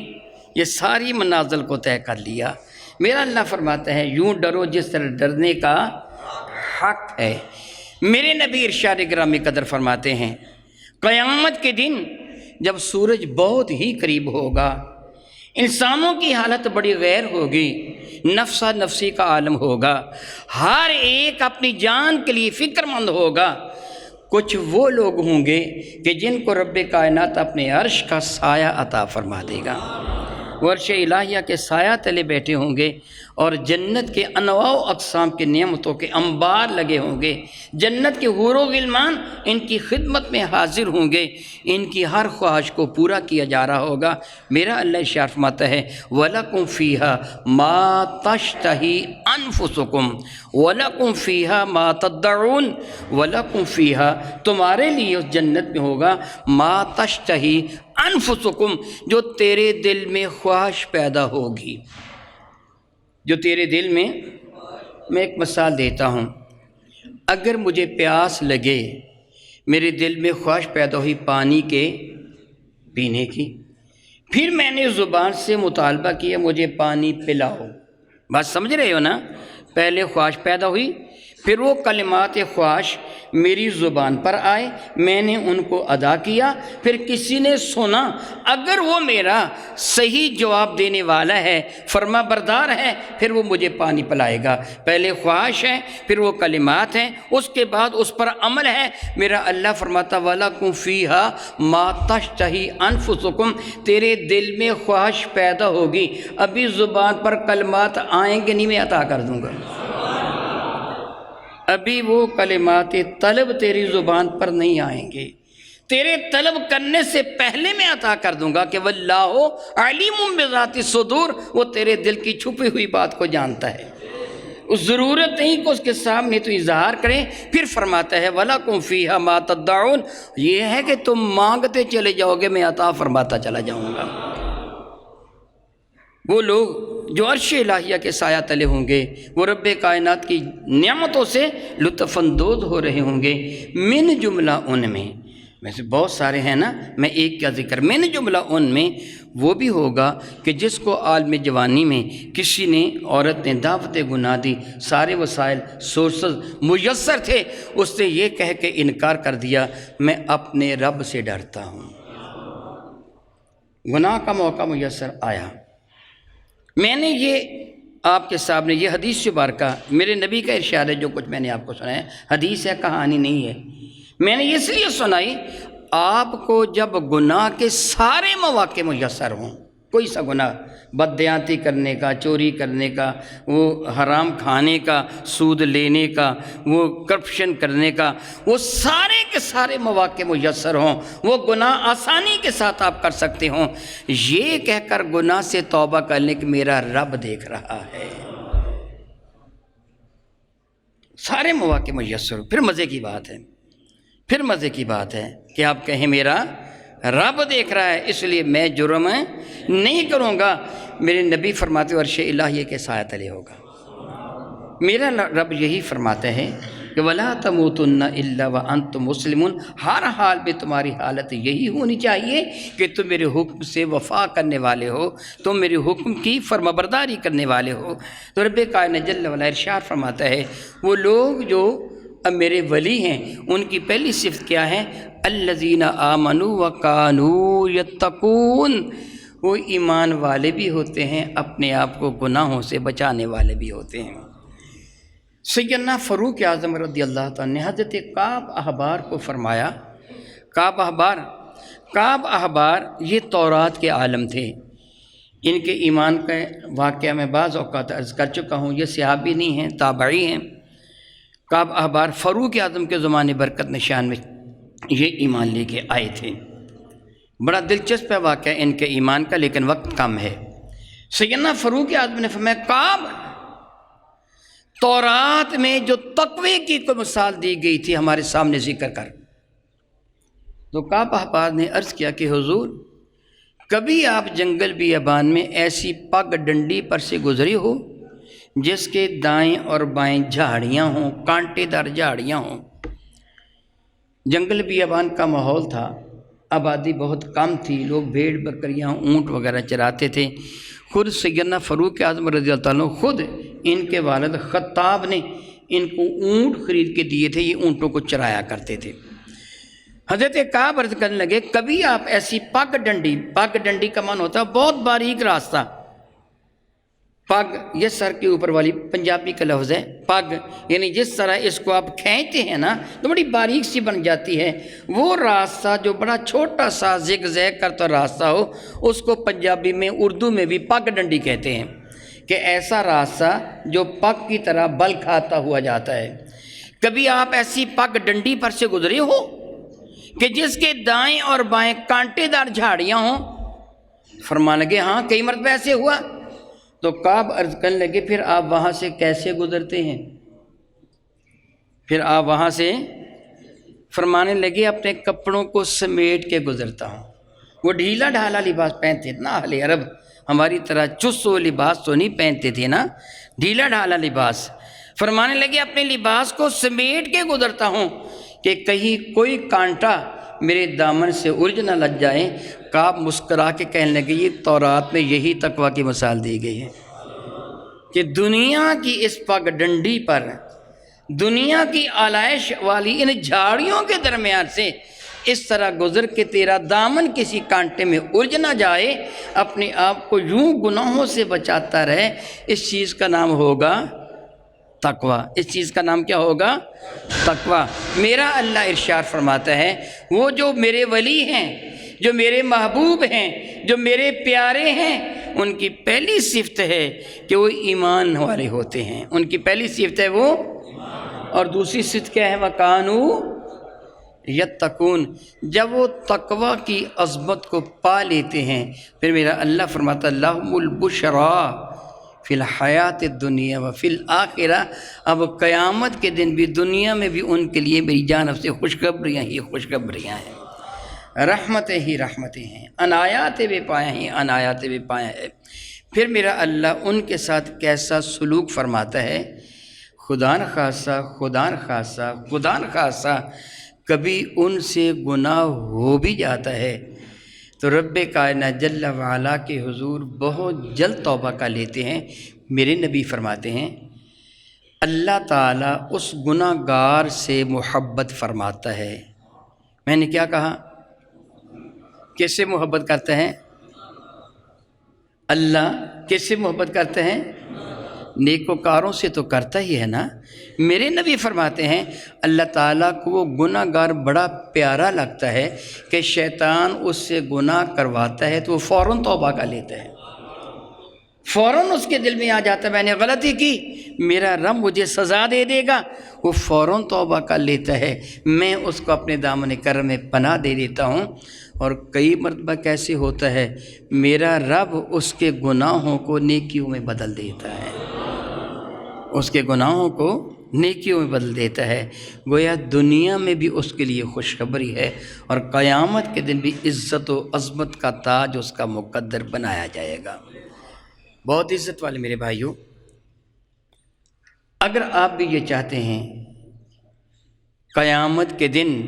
یہ ساری منازل کو طے کر لیا۔ میرا اللہ فرماتا ہے یوں ڈرو جس طرح ڈرنے کا حق ہے۔ میرے نبی ارشاد گرامی قدر فرماتے ہیں قیامت کے دن جب سورج بہت ہی قریب ہوگا، انسانوں کی حالت بڑی غیر ہوگی، نفسا نفسی کا عالم ہوگا، ہر ایک اپنی جان کے لیے فکر مند ہوگا۔ کچھ وہ لوگ ہوں گے کہ جن کو رب کائنات اپنے عرش کا سایہ عطا فرما دے گا، وہ عرش الہیہ کے سایہ تلے بیٹھے ہوں گے، اور جنت کے انواع و اقسام کے نعمتوں کے انبار لگے ہوں گے، جنت کے حور و غلمان ان کی خدمت میں حاضر ہوں گے، ان کی ہر خواہش کو پورا کیا جا رہا ہوگا۔ میرا اللہ ارشاد فرماتا ہے وَلَكُمْ فِيهَا مَا تَشْتَهِي أَنفُسُكُمْ وَلَكُمْ فِيهَا مَا تَدَّعُونَ وَلَكُمْ فِيهَا، تمہارے لیے اس جنت میں ہوگا مَا تَشْتَهِي أَنفُسُكُمْ، جو تیرے دل میں خواہش پیدا ہوگی، جو تیرے دل میں ایک مثال دیتا ہوں، اگر مجھے پیاس لگے، میرے دل میں خواہش پیدا ہوئی پانی کے پینے کی، پھر میں نے زبان سے مطالبہ کیا مجھے پانی پلاؤ، بات سمجھ رہے ہو نا؟ پہلے خواہش پیدا ہوئی، پھر وہ کلمات خواہش میری زبان پر آئے، میں نے ان کو ادا کیا، پھر کسی نے سنا، اگر وہ میرا صحیح جواب دینے والا ہے، فرما بردار ہے، پھر وہ مجھے پانی پلائے گا۔ پہلے خواہش ہے، پھر وہ کلمات ہیں، اس کے بعد اس پر عمل ہے۔ میرا اللہ فرماتا وَلَكُمْ فِيهَا مَا تَشْتَهِي أَنفُسُكُمْ، تیرے دل میں خواہش پیدا ہوگی، ابھی زبان پر کلمات آئیں گے نہیں، میں عطا کر دوں گا۔ ابھی وہ کلمات طلب تیری زبان پر نہیں آئیں گے، تیرے طلب کرنے سے پہلے میں عطا کر دوں گا کہ واللہ علیم بذات الصدور، وہ تیرے دل کی چھپی ہوئی بات کو جانتا ہے، اس ضرورت نہیں کہ اس کے سامنے تو اظہار کریں۔ پھر فرماتا ہے وَلَكُمْ فِيهَا مَا تَدَّعُونَ، یہ ہے کہ تم مانگتے چلے جاؤ گے، میں عطا فرماتا چلا جاؤں گا۔ وہ لوگ جو عرش الہیہ کے سایہ تلے ہوں گے، وہ رب کائنات کی نعمتوں سے لطف اندوز ہو رہے ہوں گے۔ من جملہ ان میں ویسے بہت سارے ہیں نا، میں ایک کا ذکر، من جملہ ان میں وہ بھی ہوگا کہ جس کو عالم جوانی میں کسی نے، عورت نے دعوت گناہ دی، سارے وسائل سورسز میسر تھے، اس نے یہ کہہ کے انکار کر دیا میں اپنے رب سے ڈرتا ہوں۔ گناہ کا موقع میسر آیا، میں نے یہ آپ کے سامنے یہ حدیث مبارکہ میرے نبی کا ارشاد ہے، جو کچھ میں نے آپ کو سنایا حدیث ہے، کہانی نہیں ہے، میں نے اس لیے سنائی آپ کو جب گناہ کے سارے مواقع میسر ہوں، کوئی سا گناہ، بددیانتی کرنے کا، چوری کرنے کا، وہ حرام کھانے کا، سود لینے کا، وہ کرپشن کرنے کا، وہ سارے کے سارے مواقع میسر ہوں، وہ گناہ آسانی کے ساتھ آپ کر سکتے ہوں، یہ کہہ کر گناہ سے توبہ کرنے کہ میرا رب دیکھ رہا ہے، سارے مواقع میسر ہو۔ پھر مزے کی بات ہے، پھر مزے کی بات ہے کہ آپ کہیں میرا رب دیکھ رہا ہے، اس لیے میں جرم نہیں کروں گا۔ میرے نبی فرماتے ہیں عرش الہیہ کے سایہ تلے ہوگا۔ میرا رب یہی فرماتا ہے کہ وَلَا تَمُوتُنَّ إِلَّا وَأَنْتُمْ مُسْلِمُونَ، ہر حال میں تمہاری حالت یہی ہونی چاہیے کہ تم میرے حکم سے وفا کرنے والے ہو، تم میرے حکم کی فرمانبرداری کرنے والے ہو۔ تو رب کائنات جل وعلا ارشاد فرماتا ہے وہ لوگ جو اب میرے ولی ہیں ان کی پہلی صفت کیا ہے؟ الذین آمنوا وکانوا یتقون، وہ ایمان والے بھی ہوتے ہیں، اپنے آپ کو گناہوں سے بچانے والے بھی ہوتے ہیں۔ سیدنا فاروق اعظم رضی اللہ تعالیٰ نے حضرت کعب احبار کو فرمایا، کعب احبار یہ تورات کے عالم تھے، ان کے ایمان کا واقعہ میں بعض اوقات عرض کر چکا ہوں، یہ صحابی نہیں ہیں، تابعی ہیں۔ کعب احبار فاروق اعظم کے زمانے برکت نشان میں یہ ایمان لے کے آئے تھے۔ بڑا دلچسپ ہے واقعہ ان کے ایمان کا، لیکن وقت کم ہے۔ سیدنا فاروق اعظم نے فرمایا کعب، تورات میں جو تقوی کی کوئی مثال دی گئی تھی ہمارے سامنے ذکر کر۔ تو کعب احبار نے عرض کیا کہ حضور کبھی آپ جنگل بیابان میں ایسی پگ ڈنڈی پر سے گزرے ہو جس کے دائیں اور بائیں جھاڑیاں ہوں، کانٹے دار جھاڑیاں ہوں؟ جنگل بیابان کا ماحول تھا، آبادی بہت کم تھی، لوگ بھیڑ بکریاں اونٹ وغیرہ چراتے تھے۔ خود سیدنا فاروق اعظم رضی اللہ عنہ، خود ان کے والد خطاب نے ان کو اونٹ خرید کے دیے تھے، یہ اونٹوں کو چرایا کرتے تھے۔ حضرت کعب عرض کرنے لگے کبھی آپ ایسی پگ ڈنڈی کا معنی ہوتا ہے بہت باریک راستہ، پگ یہ سر کے اوپر والی پنجابی کا لفظ ہے پگ، یعنی جس طرح اس کو آپ کھینچتے ہیں نا تو بڑی باریک سی بن جاتی ہے، وہ راستہ جو بڑا چھوٹا سا زگ زیگ کرتا راستہ ہو اس کو پنجابی میں اردو میں بھی پگ ڈنڈی کہتے ہیں، کہ ایسا راستہ جو پگ کی طرح بل کھاتا ہوا جاتا ہے۔ کبھی آپ ایسی پگ ڈنڈی پر سے گزرے ہو کہ جس کے دائیں اور بائیں کانٹے دار جھاڑیاں ہوں؟ فرمان لگے ہاں کئی مرتبہ ایسے ہوا۔ تو کعب عرض کرنے لگے پھر آپ وہاں سے کیسے گزرتے ہیں؟ پھر آپ وہاں سے فرمانے لگے اپنے کپڑوں کو سمیٹ کے گزرتا ہوں۔ وہ ڈھیلا ڈھالا لباس پہنتے تھے نا، اہل عرب ہماری طرح چست و لباس تو نہیں پہنتے تھے نا، ڈھیلا ڈھالا لباس۔ فرمانے لگے اپنے لباس کو سمیٹ کے گزرتا ہوں کہ کہیں کوئی کانٹا میرے دامن سے الجھ نہ لگ جائے۔ کعب مسکرا کے کہنے لگے یہ تورات میں یہی تقوی کی مثال دی گئی ہے کہ دنیا کی اس پگ ڈنڈی پر، دنیا کی آلائش والی ان جھاڑیوں کے درمیان سے اس طرح گزر کے تیرا دامن کسی کانٹے میں الجھ نہ جائے، اپنے آپ کو یوں گناہوں سے بچاتا رہے، اس چیز کا نام ہوگا تقوی۔ اس چیز کا نام کیا ہوگا؟ تقوی۔ میرا اللہ ارشاد فرماتا ہے وہ جو میرے ولی ہیں، جو میرے محبوب ہیں، جو میرے پیارے ہیں، ان کی پہلی صفت ہے کہ وہ ایمان والے ہوتے ہیں، ان کی پہلی صفت ہے وہ، اور دوسری صفت کیا ہے؟ وَكَانُوا یتقون۔ جب وہ تقوی کی عظمت کو پا لیتے ہیں پھر میرا اللہ فرماتا لَهُمُ الْبُشْرَىٰ فی الحیات الدنیا وفی الآخرہ، اب قیامت کے دن بھی دنیا میں بھی ان کے لیے میری جانب سے خوشخبریاں ہی خوشخبریاں ہیں، رحمتیں ہی رحمتیں ہیں، عنایات بے پایا ہیں، عنایات بے پایا ہے۔ پھر میرا اللہ ان کے ساتھ کیسا سلوک فرماتا ہے؟ خدا نخواستہ کبھی ان سے گناہ ہو بھی جاتا ہے تو رب کائنات جل وعلا کے حضور بہت جلد توبہ کر لیتے ہیں۔ میرے نبی فرماتے ہیں اللہ تعالیٰ اس گناہ گار سے محبت فرماتا ہے۔ میں نے کیا کہا؟ کس سے محبت کرتے ہیں؟ اللہ کس سے محبت کرتے ہیں؟ نیکوکاروں سے تو کرتا ہی ہے نا۔ میرے نبی فرماتے ہیں اللہ تعالیٰ کو وہ گناہ گار بڑا پیارا لگتا ہے کہ شیطان اس سے گناہ کرواتا ہے تو وہ فوراً توبہ کر لیتا ہے، فوراً اس کے دل میں آ جاتا ہے میں نے غلطی کی، میرا رب مجھے سزا دے دے گا، وہ فوراً توبہ کر لیتا ہے، میں اس کو اپنے دامن کرم میں پناہ دے دیتا ہوں۔ اور کئی مرتبہ کیسے ہوتا ہے میرا رب اس کے گناہوں کو نیکیوں میں بدل دیتا ہے، اس کے گناہوں کو نیکیوں میں بدل دیتا ہے، گویا دنیا میں بھی اس کے لیے خوشخبری ہے اور قیامت کے دن بھی عزت و عظمت کا تاج اس کا مقدر بنایا جائے گا۔ بہت عزت والے میرے بھائیوں، اگر آپ بھی یہ چاہتے ہیں قیامت کے دن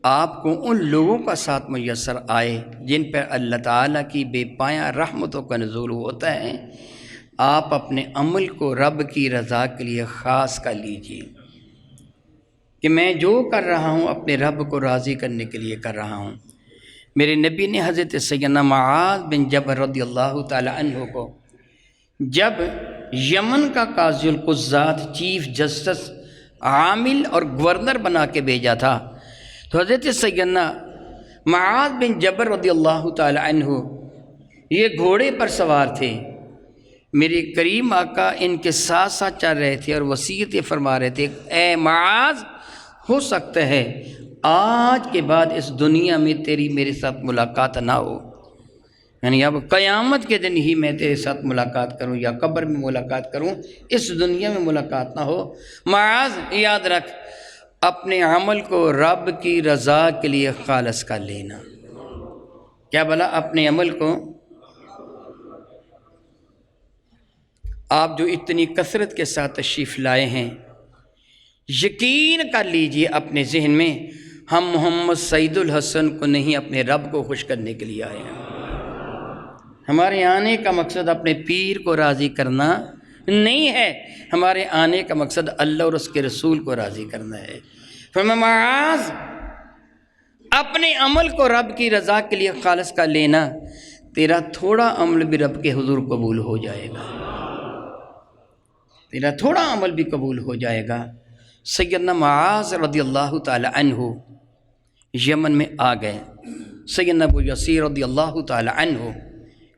آپ کو ان لوگوں کا ساتھ میسر آئے جن پر اللہ تعالیٰ کی بے پایاں رحمتوں کا نزول ہوتا ہے، آپ اپنے عمل کو رب کی رضا کے لیے خاص کر لیجئے کہ میں جو کر رہا ہوں اپنے رب کو راضی کرنے کے لیے کر رہا ہوں۔ میرے نبی نے حضرت سیدنا معاذ بن جبل رضی اللہ تعالی عنہ کو جب یمن کا قاضی القضات چیف جسٹس عامل اور گورنر بنا کے بھیجا تھا، تو حضرت سیدنا معاذ بن جبل رضی اللہ تعالی عنہ یہ گھوڑے پر سوار تھے، میرے کریم آقا ان کے ساتھ ساتھ چل رہے تھے اور وصیتیں فرما رہے تھے، اے معاذ ہو سکتا ہے آج کے بعد اس دنیا میں تیری میرے ساتھ ملاقات نہ ہو، یعنی اب قیامت کے دن ہی میں تیرے ساتھ ملاقات کروں یا قبر میں ملاقات کروں، اس دنیا میں ملاقات نہ ہو۔ معاذ یاد رکھ اپنے عمل کو رب کی رضا کے لیے خالص کر لینا۔ کیا بلا اپنے عمل کو آپ جو اتنی کثرت کے ساتھ تشریف لائے ہیں، یقین کر لیجئے اپنے ذہن میں ہم محمد سعید الحسن کو نہیں اپنے رب کو خوش کرنے کے لیے آئے ہیں۔ ہمارے آنے کا مقصد اپنے پیر کو راضی کرنا نہیں ہے، ہمارے آنے کا مقصد اللہ اور اس کے رسول کو راضی کرنا ہے۔ فرمایا معاذ اپنے عمل کو رب کی رضا کے لیے خالص کر لینا، تیرا تھوڑا عمل بھی رب کے حضور قبول ہو جائے گا، تیرا تھوڑا عمل بھی قبول ہو جائے گا۔ سیدنا معاذ رضی اللہ تعالی عنہ یمن میں آ گئے، سیدنا ابو یسیر رضی اللہ تعالی عنہ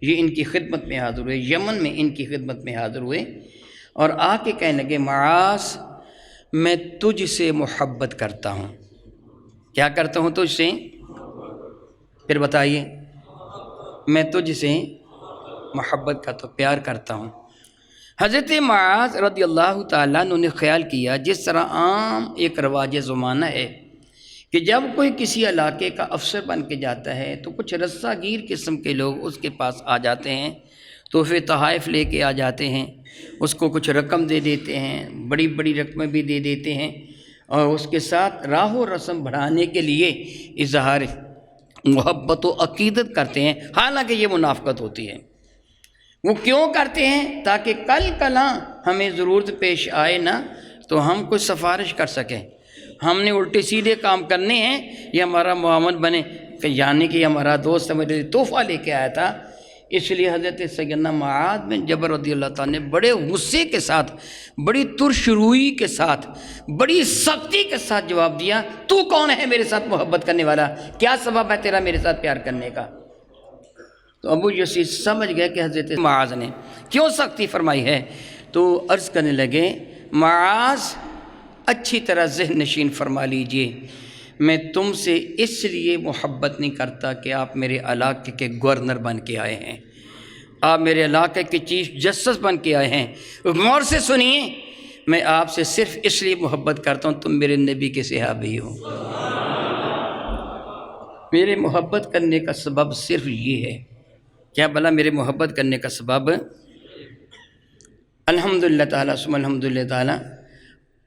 یہ ان کی خدمت میں حاضر ہوئے، یمن میں ان کی خدمت میں حاضر ہوئے اور آ کے کہنے لگے معاذ میں تجھ سے محبت کرتا ہوں۔ کیا کرتا ہوں تجھ سے؟ پھر بتائیے۔ میں تجھ سے محبت کرتا ہوں، پیار کرتا ہوں۔ حضرت معاذ رضی اللہ تعالیٰ عنہ نے خیال کیا جس طرح عام ایک رواج زمانہ ہے کہ جب کوئی کسی علاقے کا افسر بن کے جاتا ہے تو کچھ رسہ گیر قسم کے لوگ اس کے پاس آ جاتے ہیں، تحفے تحائف لے کے آ جاتے ہیں، اس کو کچھ رقم دے دیتے ہیں، بڑی بڑی رقمیں بھی دے دیتے ہیں اور اس کے ساتھ راہ و رسم بڑھانے کے لیے اظہار محبت و عقیدت کرتے ہیں، حالانکہ یہ منافقت ہوتی ہے۔ وہ کیوں کرتے ہیں؟ تاکہ کل کلاں ہمیں ضرورت پیش آئے نا تو ہم کوئی سفارش کر سکیں، ہم نے الٹے سیدھے کام کرنے ہیں، یہ ہمارا معاون بنے کہ یعنی کہ ہمارا دوست میرے لیے تحفہ لے کے آیا تھا۔ اس لیے حضرت سیدنا معاذ بن جبل رضی اللہ تعالیٰ نے بڑے غصے کے ساتھ، بڑی ترش روئی کے ساتھ، بڑی سختی کے ساتھ جواب دیا، تو کون ہے میرے ساتھ محبت کرنے والا؟ کیا سبب ہے تیرا میرے ساتھ پیار کرنے کا؟ تو ابو یسیر سمجھ گئے کہ حضرت معاذ نے کیوں سختی فرمائی ہے، تو عرض کرنے لگے معاذ اچھی طرح ذہن نشین فرما لیجئے، میں تم سے اس لیے محبت نہیں کرتا کہ آپ میرے علاقے کے گورنر بن کے آئے ہیں، آپ میرے علاقے کے چیف جسٹس بن کے آئے ہیں، غور سے سنیے، میں آپ سے صرف اس لیے محبت کرتا ہوں تم میرے نبی کے صحابی ہو، میرے محبت کرنے کا سبب صرف یہ ہے۔ کیا بھلا میرے محبت کرنے کا سبب؟ الحمدللہ تعالیٰ ثم الحمدللہ تعالیٰ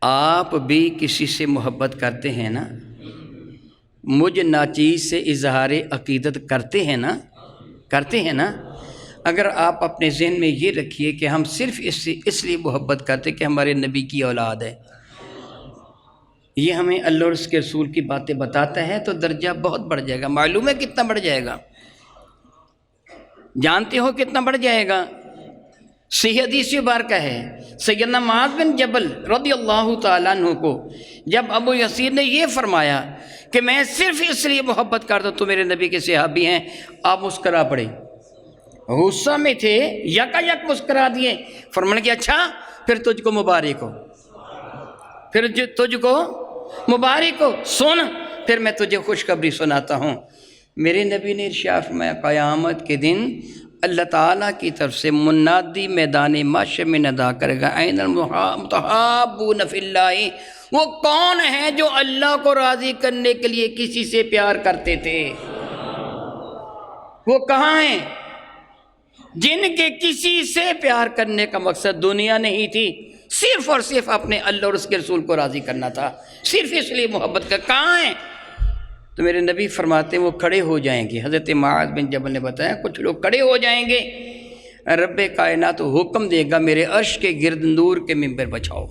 آپ بھی کسی سے محبت کرتے ہیں نا، مجھ ناچیز سے اظہار عقیدت کرتے ہیں نا، اگر آپ اپنے ذہن میں یہ رکھیے کہ ہم صرف اس لیے محبت کرتے کہ ہمارے نبی کی اولاد ہے، یہ ہمیں اللہ اور اس کے رسول کی باتیں بتاتا ہے تو درجہ بہت بڑھ جائے گا۔ معلوم ہے کتنا بڑھ جائے گا؟ جانتے ہو کتنا بڑھ جائے گا؟ صحیح حدیث مبارکہ ہے سیدنا معاذ بن جبل رضی اللہ تعالیٰ عنہ کو جب ابو یسیر نے یہ فرمایا کہ میں صرف اس لیے محبت کرتا ہوں تو میرے نبی کے صحابی ہیں، آپ مسکرا پڑے، غصہ میں تھے، یکا یک مسکرا دیے، فرمانے کہ اچھا پھر تجھ کو مبارک ہو، پھر تجھ کو مبارک ہو، سن پھر میں تجھے خوشخبری سناتا ہوں۔ میرے نبی نے ارشاد فرمایا قیامت کے دن اللہ تعالیٰ کی طرف سے منادی میدان معاشر میں ندا کرے گا، این المتحابون فی اللہ، وہ کون ہیں جو اللہ کو راضی کرنے کے لیے کسی سے پیار کرتے تھے؟ وہ کہاں ہیں جن کے کسی سے پیار کرنے کا مقصد دنیا نہیں تھی، صرف اور صرف اپنے اللہ اور اس کے رسول کو راضی کرنا تھا، صرف اس لیے محبت کا؟ کہاں ہیں؟ تو میرے نبی فرماتے ہیں وہ کھڑے ہو جائیں گے۔ حضرت معاذ بن جبل نے بتایا کچھ لوگ کھڑے ہو جائیں گے، رب کائنات حکم دے گا میرے عرش کے گرد نور کے ممبر بچھاؤ،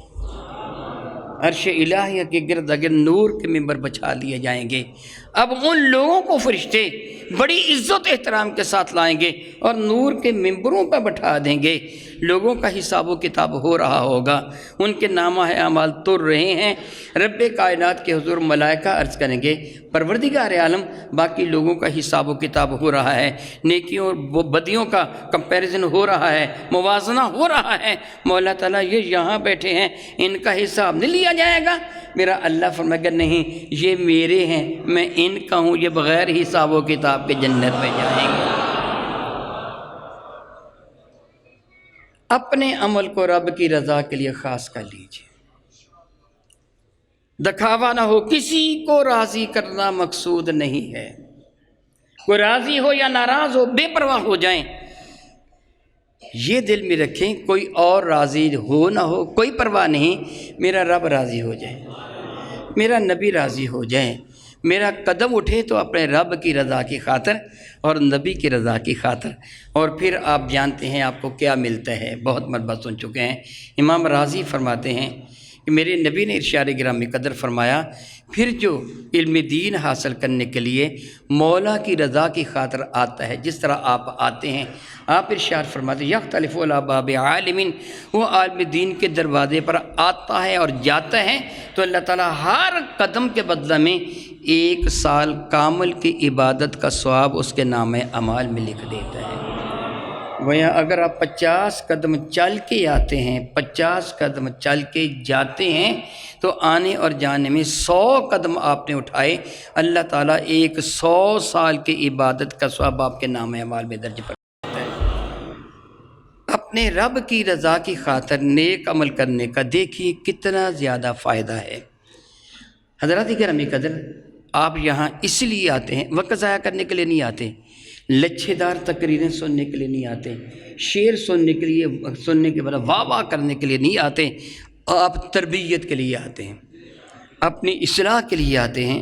عرش الہیہ کے گرد اگر نور کے ممبر بچھا لیے جائیں گے۔ اب ان لوگوں کو فرشتے بڑی عزت احترام کے ساتھ لائیں گے اور نور کے ممبروں پر بٹھا دیں گے، لوگوں کا حساب و کتاب ہو رہا ہوگا، ان کے نامہ اعمال تر رہے ہیں، رب کائنات کے حضور ملائکہ عرض کریں گے پروردگار عالم باقی لوگوں کا حساب و کتاب ہو رہا ہے، نیکیوں اور بدیوں کا کمپیریزن ہو رہا ہے، موازنہ ہو رہا ہے، مولا تعالیٰ یہ یہاں بیٹھے ہیں ان کا حساب نہیں لیا جائے گا؟ میرا اللہ فرمائے گا نہیں یہ میرے ہیں، میں ان کا ہوں، یہ بغیر حساب و کتاب کے جنت میں جائیں گے۔ اپنے عمل کو رب کی رضا کے لیے خاص کر لیجیے، دکھاوا نہ ہو، کسی کو راضی کرنا مقصود نہیں ہے، کوئی راضی ہو یا ناراض ہو بے پرواہ ہو جائیں، یہ دل میں رکھیں کوئی اور راضی ہو نہ ہو کوئی پرواہ نہیں، میرا رب راضی ہو جائے، میرا نبی راضی ہو جائے، میرا قدم اٹھے تو اپنے رب کی رضا کی خاطر اور نبی کی رضا کی خاطر، اور پھر آپ جانتے ہیں آپ کو کیا ملتا ہے، بہت مرتبہ سن چکے ہیں۔ امام رازی فرماتے ہیں کہ میرے نبی نے ارشاد گرامی قدر فرمایا پھر جو علم دین حاصل کرنے کے لیے مولا کی رضا کی خاطر آتا ہے، جس طرح آپ آتے ہیں، آپ ارشاد فرماتے ہیں یختلف علی باب عالمین، وہ عالم دین کے دروازے پر آتا ہے اور جاتا ہے تو اللہ تعالیٰ ہر قدم کے بدلہ میں 1 سال کامل کی عبادت کا ثواب اس کے نام اعمال میں لکھ دیتا ہے۔ وہاں اگر آپ 50 قدم چل کے آتے ہیں، 50 قدم چل کے جاتے ہیں تو آنے اور جانے میں 100 قدم آپ نے اٹھائے، اللہ تعالیٰ 100 سال کی عبادت کا ثواب آپ کے نام اعمال میں درج پر دیتا ہے۔ اپنے رب کی رضا کی خاطر نیک عمل کرنے کا دیکھیے کتنا زیادہ فائدہ ہے۔ حضرات گرامی قدر، آپ یہاں اس لیے آتے ہیں، وقت ضائع کرنے کے لیے نہیں آتے، لچھے دار تقریریں سننے کے لیے نہیں آتے، شعر سننے کے لیے، سننے کے بعد واہ واہ کرنے کے لیے نہیں آتے، آپ تربیت کے لیے آتے ہیں، اپنی اصلاح کے لیے آتے ہیں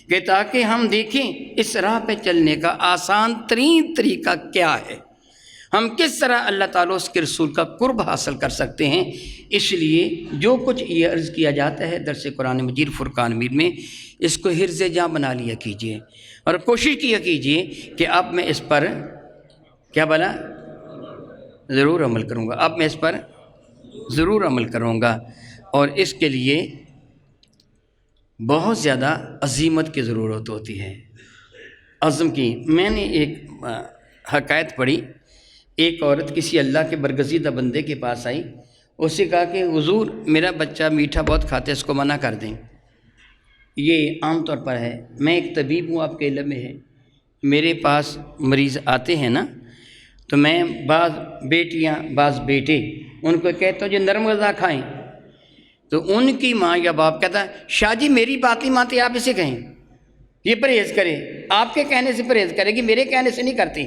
کہ تاکہ ہم دیکھیں اس راہ پہ چلنے کا آسان ترین طریقہ کیا ہے، ہم کس طرح اللہ تعالیٰ اس کے رسول کا قرب حاصل کر سکتے ہیں۔ اس لیے جو کچھ یہ عرض کیا جاتا ہے درس قرآن مجید فرقان میر میں، اس کو حرز جاں بنا لیا کیجئے اور کوشش کیا کیجئے کہ اب میں اس پر کیا بلا ضرور عمل کروں گا، اب میں اس پر ضرور عمل کروں گا، اور اس کے لیے بہت زیادہ عزیمت کی ضرورت ہوتی ہے، عزم کی۔ میں نے ایک حکایت پڑھی، ایک عورت کسی اللہ کے برگزیدہ بندے کے پاس آئی، اس سے کہا کہ حضور میرا بچہ میٹھا بہت کھاتا ہے، اس کو منع کر دیں۔ یہ عام طور پر ہے، میں ایک طبیب ہوں، آپ کے علم میں ہے، میرے پاس مریض آتے ہیں نا تو میں بعض بیٹیاں بعض بیٹے ان کو کہتا ہوں جو نرم غذا کھائیں، تو ان کی ماں یا باپ کہتا ہے شاہ جی میری بات نہیں مانتے، آپ اسے کہیں یہ پرہیز کرے، آپ کے کہنے سے پرہیز کرے گی، میرے کہنے سے نہیں کرتی،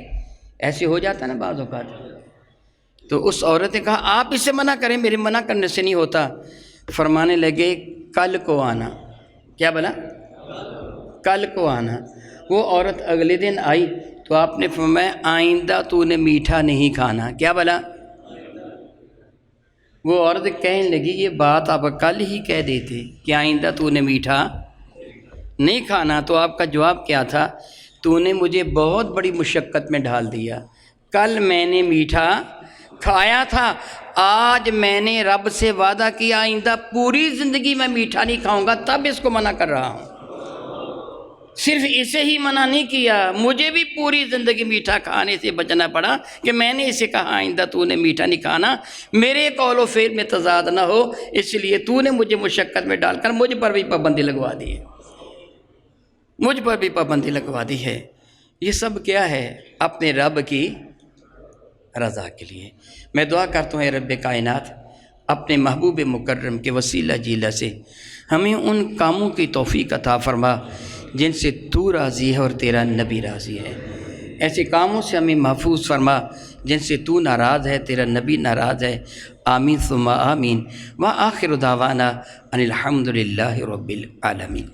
ایسے ہو جاتا نا بعض اوقات۔ تو اس عورت نے کہا آپ اسے منع کریں، میرے منع کرنے سے نہیں ہوتا۔ فرمانے لگے کل کو آنا، کیا بلا کل کو آنا۔ وہ عورت اگلے دن آئی تو آپ نے فرمایا آئندہ تو نے میٹھا نہیں کھانا، کیا بلا۔ وہ عورت کہنے لگی یہ بات آپ کل ہی کہہ دیتے کہ آئندہ تو نے میٹھا نہیں کھانا، تو آپ کا جواب کیا تھا، تو نے مجھے بہت بڑی مشقت میں ڈال دیا، کل میں نے میٹھا کھایا تھا، آج میں نے رب سے وعدہ کیا آئندہ پوری زندگی میں میٹھا نہیں کھاؤں گا، تب اس کو منع کر رہا ہوں۔ صرف اسے ہی منع نہیں کیا، مجھے بھی پوری زندگی میٹھا کھانے سے بچنا پڑا کہ میں نے اسے کہا آئندہ تو نے میٹھا نہیں کھانا، میرے قول و فعل میں تضاد نہ ہو، اس لیے تو نے مجھے مشقت میں ڈال کر مجھ پر بھی پابندی لگوا دی ہے، مجھ پر بھی پابندی لگوا دی ہے۔ یہ سب کیا ہے؟ اپنے رب کی رضا کے لیے۔ میں دعا کرتا ہوں اے رب کائنات، اپنے محبوب مکرم کے وسیلہ جیلہ سے ہمیں ان کاموں کی توفیق عطا فرما جن سے تو راضی ہے اور تیرا نبی راضی ہے، ایسے کاموں سے ہمیں محفوظ فرما جن سے تو ناراض ہے، تیرا نبی ناراض ہے۔ آمین ثم آمین۔ وآخر دعوانا ان الحمد للہ رب العالمین۔